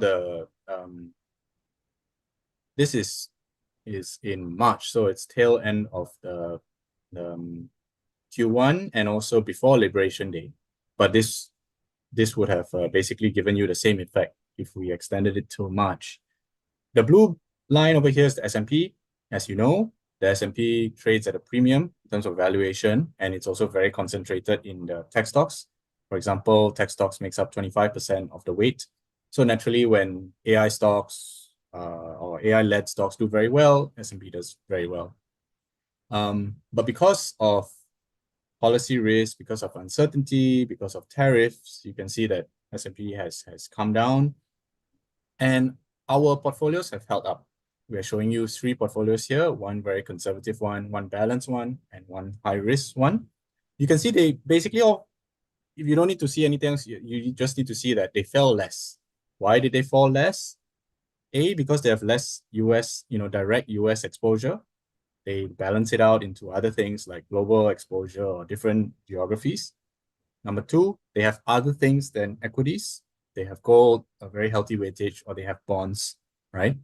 this is in March, so it's tail end of the Q1 and also before Liberation Day. But this would have basically given you the same effect if we extended it to March. The blue line over here is the S&P. As you know, the S&P trades at a premium in terms of valuation, and it's also very concentrated in the tech stocks. For example, tech stocks makes up 25% of the weight. So naturally, when AI stocks or AI-led stocks do very well, S&P does very well. But because of policy risk, because of uncertainty, because of tariffs, you can see that S&P has come down, and our portfolios have held up. We are showing you 3 portfolios here, one very conservative one balanced one, and one high risk one. You can see they basically all, if you don't need to see anything else, you just need to see that they fell less. Why did they fall less? A, because they have less US, direct US exposure. They balance it out into other things like global exposure or different geographies. Number 2, they have other things than equities. They have gold, a very healthy weightage, or they have bonds, right?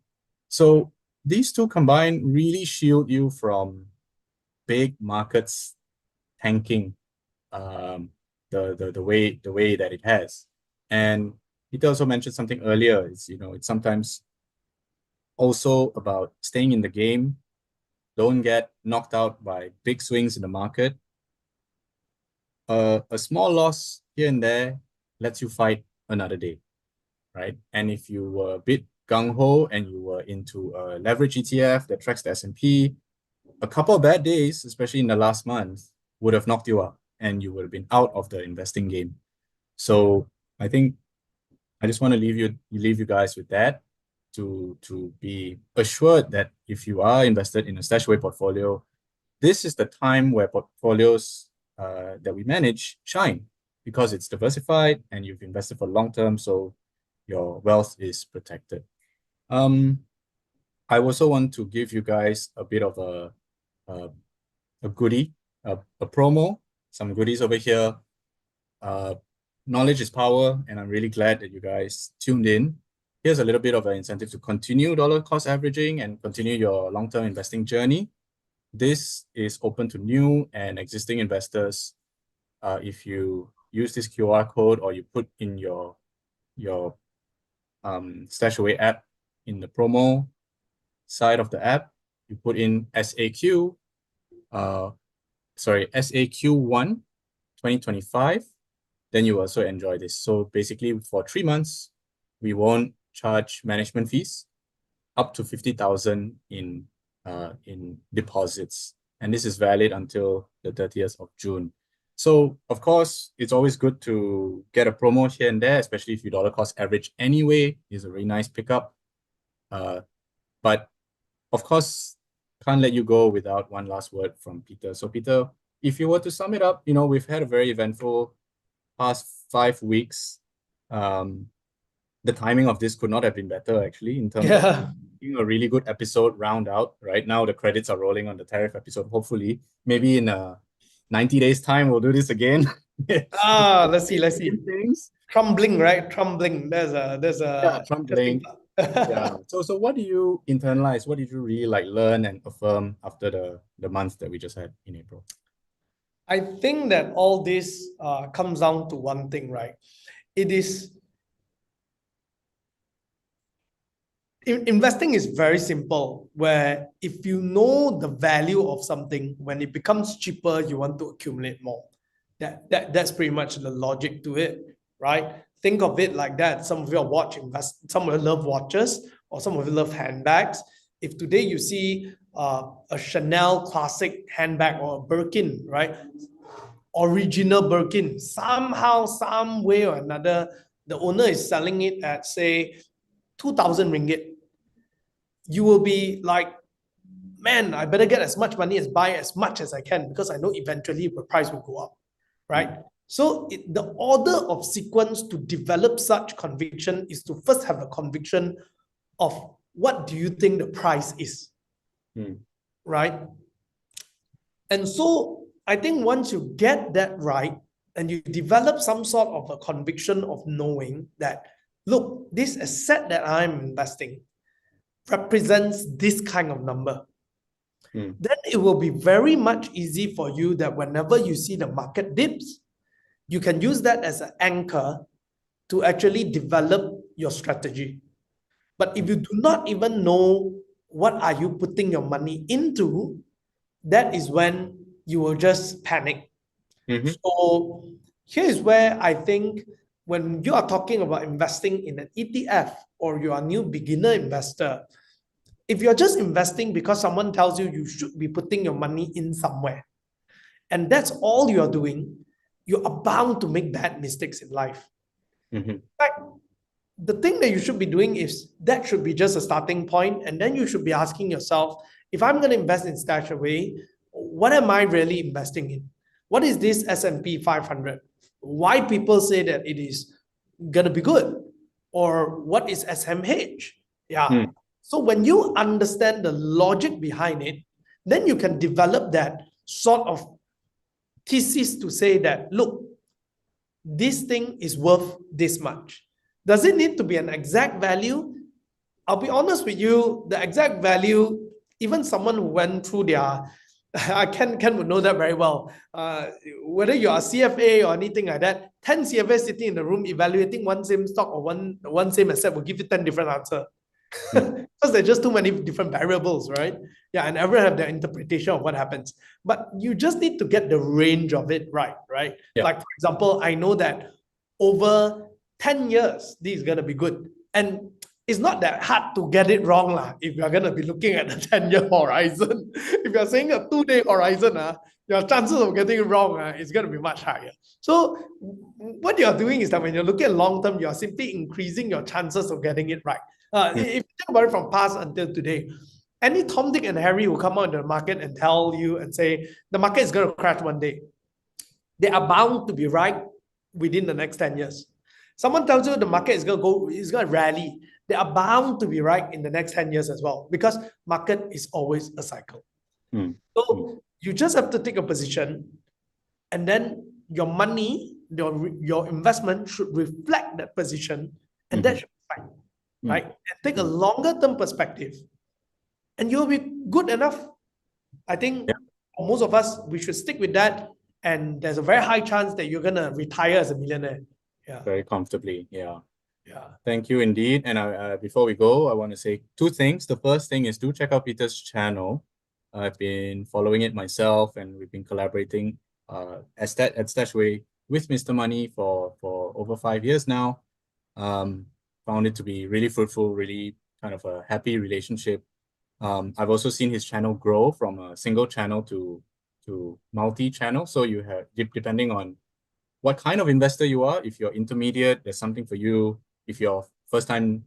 So these two combined really shield you from big markets tanking the way that it has. And Peter also mentioned something earlier. It's sometimes also about staying in the game. Don't get knocked out by big swings in the market. A small loss here and there lets you fight another day, right? And if you were a bit gung-ho and you were into a leverage ETF that tracks the S&P, a couple of bad days, especially in the last month, would have knocked you out and you would have been out of the investing game. So I think I just want to leave you guys with that to be assured that if you are invested in a Stashaway portfolio, this is the time where portfolios that we manage shine because it's diversified and you've invested for long term, so your wealth is protected. I also want to give you guys a bit of a goodie, a promo, some goodies over here. Knowledge is power, and I'm really glad that you guys tuned in. Here's a little bit of an incentive to continue dollar cost averaging and continue your long-term investing journey. This is open to new and existing investors. If you use this QR code or you put in your Stashaway app in the promo side of the app, you put in SAQ, SAQ1 2025, then you also enjoy this. So basically for 3 months, we won't charge management fees up to 50,000 in deposits. And this is valid until the 30th of June. So of course, it's always good to get a promo here and there, especially if you dollar cost average anyway, is a really nice pickup. But of course, can't let you go without one last word from Peter. So Peter, if you were to sum it up, we've had a very eventful past 5 weeks. the timing of this could not have been better, actually, in terms of Yeah. being a really good episode round out. Right now, the credits are rolling on the tariff episode. Hopefully, maybe in 90 days' time, we'll do this again. Let's see, let's see. Same things. Crumbling, right? Crumbling. There's Yeah, a Trump interesting link. Yeah. part. So what do you internalize? What did you really like learn and affirm after the month that we just had in April? I think that all this comes down to one thing, right? It is investing is very simple, where if you know the value of something, when it becomes cheaper, you want to accumulate more. That's pretty much the logic to it, right? Think of it like that. Some of you some of you love watches, or some of you love handbags. If today you see a Chanel classic handbag or a Birkin, right? Original Birkin, somehow, some way or another, the owner is selling it at, say, 2,000 ringgit. You will be like, man, I better get as much money as buy as much as I can, because I know eventually the price will go up, right? So the order of sequence to develop such conviction is to first have a conviction of what do you think the price is, right? And so I think once you get that right, and you develop some sort of a conviction of knowing that, look, this asset that I'm investing represents this kind of number, then it will be very much easy for you that whenever you see the market dips, you can use that as an anchor to actually develop your strategy. But if you do not even know what are you putting your money into, that is when you will just panic. So here is where I think when you are talking about investing in an ETF, or you are a new beginner investor, if you're just investing because someone tells you you should be putting your money in somewhere, and that's all you're doing, you are bound to make bad mistakes in life. In fact, the thing that you should be doing is that should be just a starting point, and then you should be asking yourself, if I'm going to invest in StashAway, what am I really investing in? What is this S&P 500? Why people say that it is going to be good? Or what is SMH? Yeah. So when you understand the logic behind it, then you can develop that sort of thesis to say that, look, this thing is worth this much. Does it need to be an exact value? I'll be honest with you, the exact value, even someone who went through their, Ken would know that very well. Whether you're a CFA or anything like that, 10 CFAs sitting in the room evaluating one same stock or one same asset will give you 10 different answers. Because there's just too many different variables, right? Yeah, and everyone have their interpretation of what happens. But you just need to get the range of it right? Yeah. Like, for example, I know that over 10 years, this is going to be good. And it's not that hard to get it wrong if you're going to be looking at a 10-year horizon. If you're saying a 2-day horizon, your chances of getting it wrong is going to be much higher. So what you're doing is that when you're looking at long-term, you're simply increasing your chances of getting it right. If you think about it from past until today, any Tom, Dick, and Harry who come out into the market and tell you and say the market is going to crash one day, they are bound to be right within the next 10 years. Someone tells you the market is going to rally, they are bound to be right in the next 10 years as well, because market is always a cycle. So you just have to take a position, and then your money, your investment should reflect that position, and that should be fine. Right? And take a longer term perspective, and you'll be good enough. I think for most of us, we should stick with that. And there's a very high chance that you're going to retire as a millionaire. Yeah. Very comfortably. Yeah. Yeah. Thank you indeed. And before we go, I want to say 2 things. The first thing is do check out Peter's channel. I've been following it myself, and we've been collaborating at StashAway with Mr. Money for over 5 years now. Found it to be really fruitful, really kind of a happy relationship. I've also seen his channel grow from a single channel to multi-channel. So you have, depending on what kind of investor you are, if you're intermediate, there's something for you. If you're first time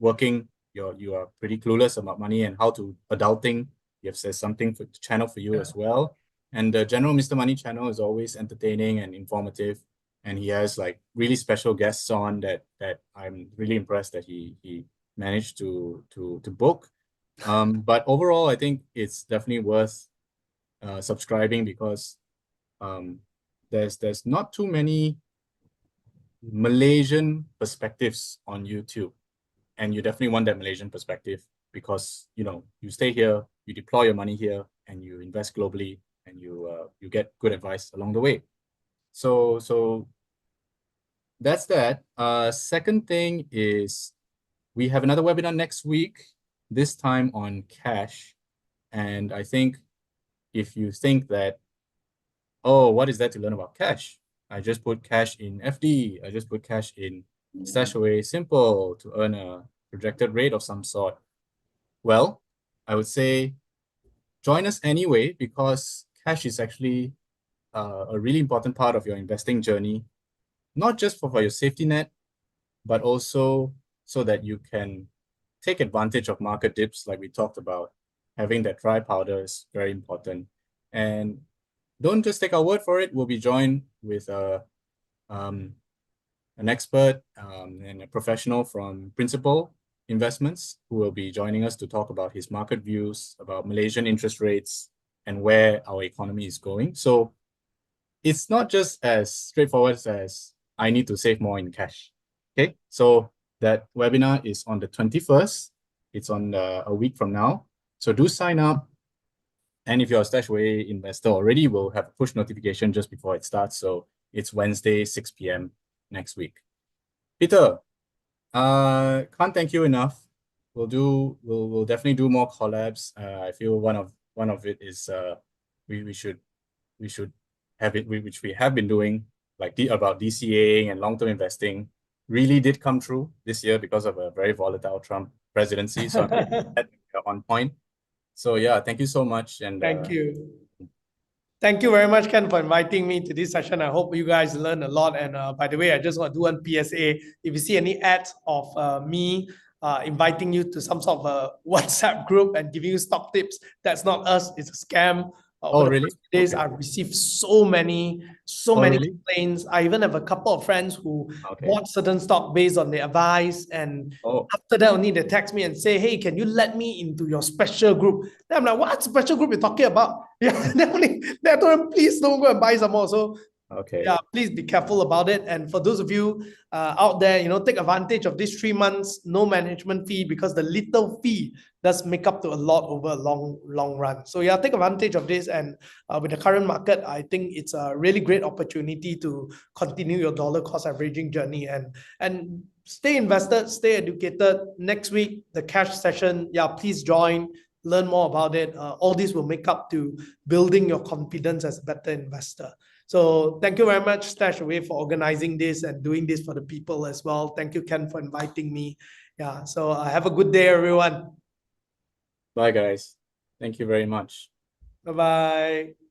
working, you are pretty clueless about money and how to adulting, there's something for channel for you as well. And the general Mr. Money channel is always entertaining and informative. and he has like really special guests on that I'm really impressed that he managed to book. But overall, I think it's definitely worth subscribing because there's not too many Malaysian perspectives on YouTube, and you definitely want that Malaysian perspective because you stay here, you deploy your money here, and you invest globally, and you get good advice along the way. So that's that. Second thing is we have another webinar next week, this time on cash. And I think if you think that, oh, what is there to learn about cash? I just put cash in FD. I just put cash in Stashaway Simple to earn a projected rate of some sort. Well, I would say join us anyway because cash is actually a really important part of your investing journey, not just for your safety net, but also so that you can take advantage of market dips like we talked about. Having that dry powder is very important. And don't just take our word for it. We'll be joined with an expert and a professional from Principal Investments who will be joining us to talk about his market views, about Malaysian interest rates, and where our economy is going. So it's not just as straightforward as I need to save more in cash. Okay, so that webinar is on the 21st. It's on a week from now. So do sign up. And if you're a Stashaway investor already, we'll have a push notification just before it starts. So it's Wednesday, 6 p.m. next week. Peter, can't thank you enough. We'll definitely do more collabs. I feel one of it is we should have it, which we have been doing, like about DCA and long-term investing, really did come true this year because of a very volatile Trump presidency. So I'm really glad we're on point. So yeah, thank you so much. And Thank you. Thank you very much, Ken, for inviting me to this session. I hope you guys learned a lot. And by the way, I just want to do one PSA. If you see any ads of me inviting you to some sort of a WhatsApp group and giving you stock tips, that's not us. It's a scam. oh, Over the really? past few days, Okay. I've received so many Really? complaints. I even have a couple of friends who Okay. bought certain stock based on their advice, and Oh, after that, only they text me and say, "Hey, can you let me into your special group?" Then I'm like, "What special group you talking about?" Yeah, then I told them, "Please don't go and buy some more." So okay. yeah, please be careful about it. And for those of you out there, take advantage of these 3 months, no management fee, because the little fee does make up to a lot over a long run. So yeah, take advantage of this. And with the current market, I think it's a really great opportunity to continue your dollar cost averaging journey and stay invested, stay educated. Next week, the cash session, yeah, please join, learn more about it. All this will make up to building your confidence as a better investor. So thank you very much, Stashaway, for organizing this and doing this for the people as well. Thank you, Ken, for inviting me. Yeah, so have a good day, everyone. Bye, guys. Thank you very much. Bye-bye.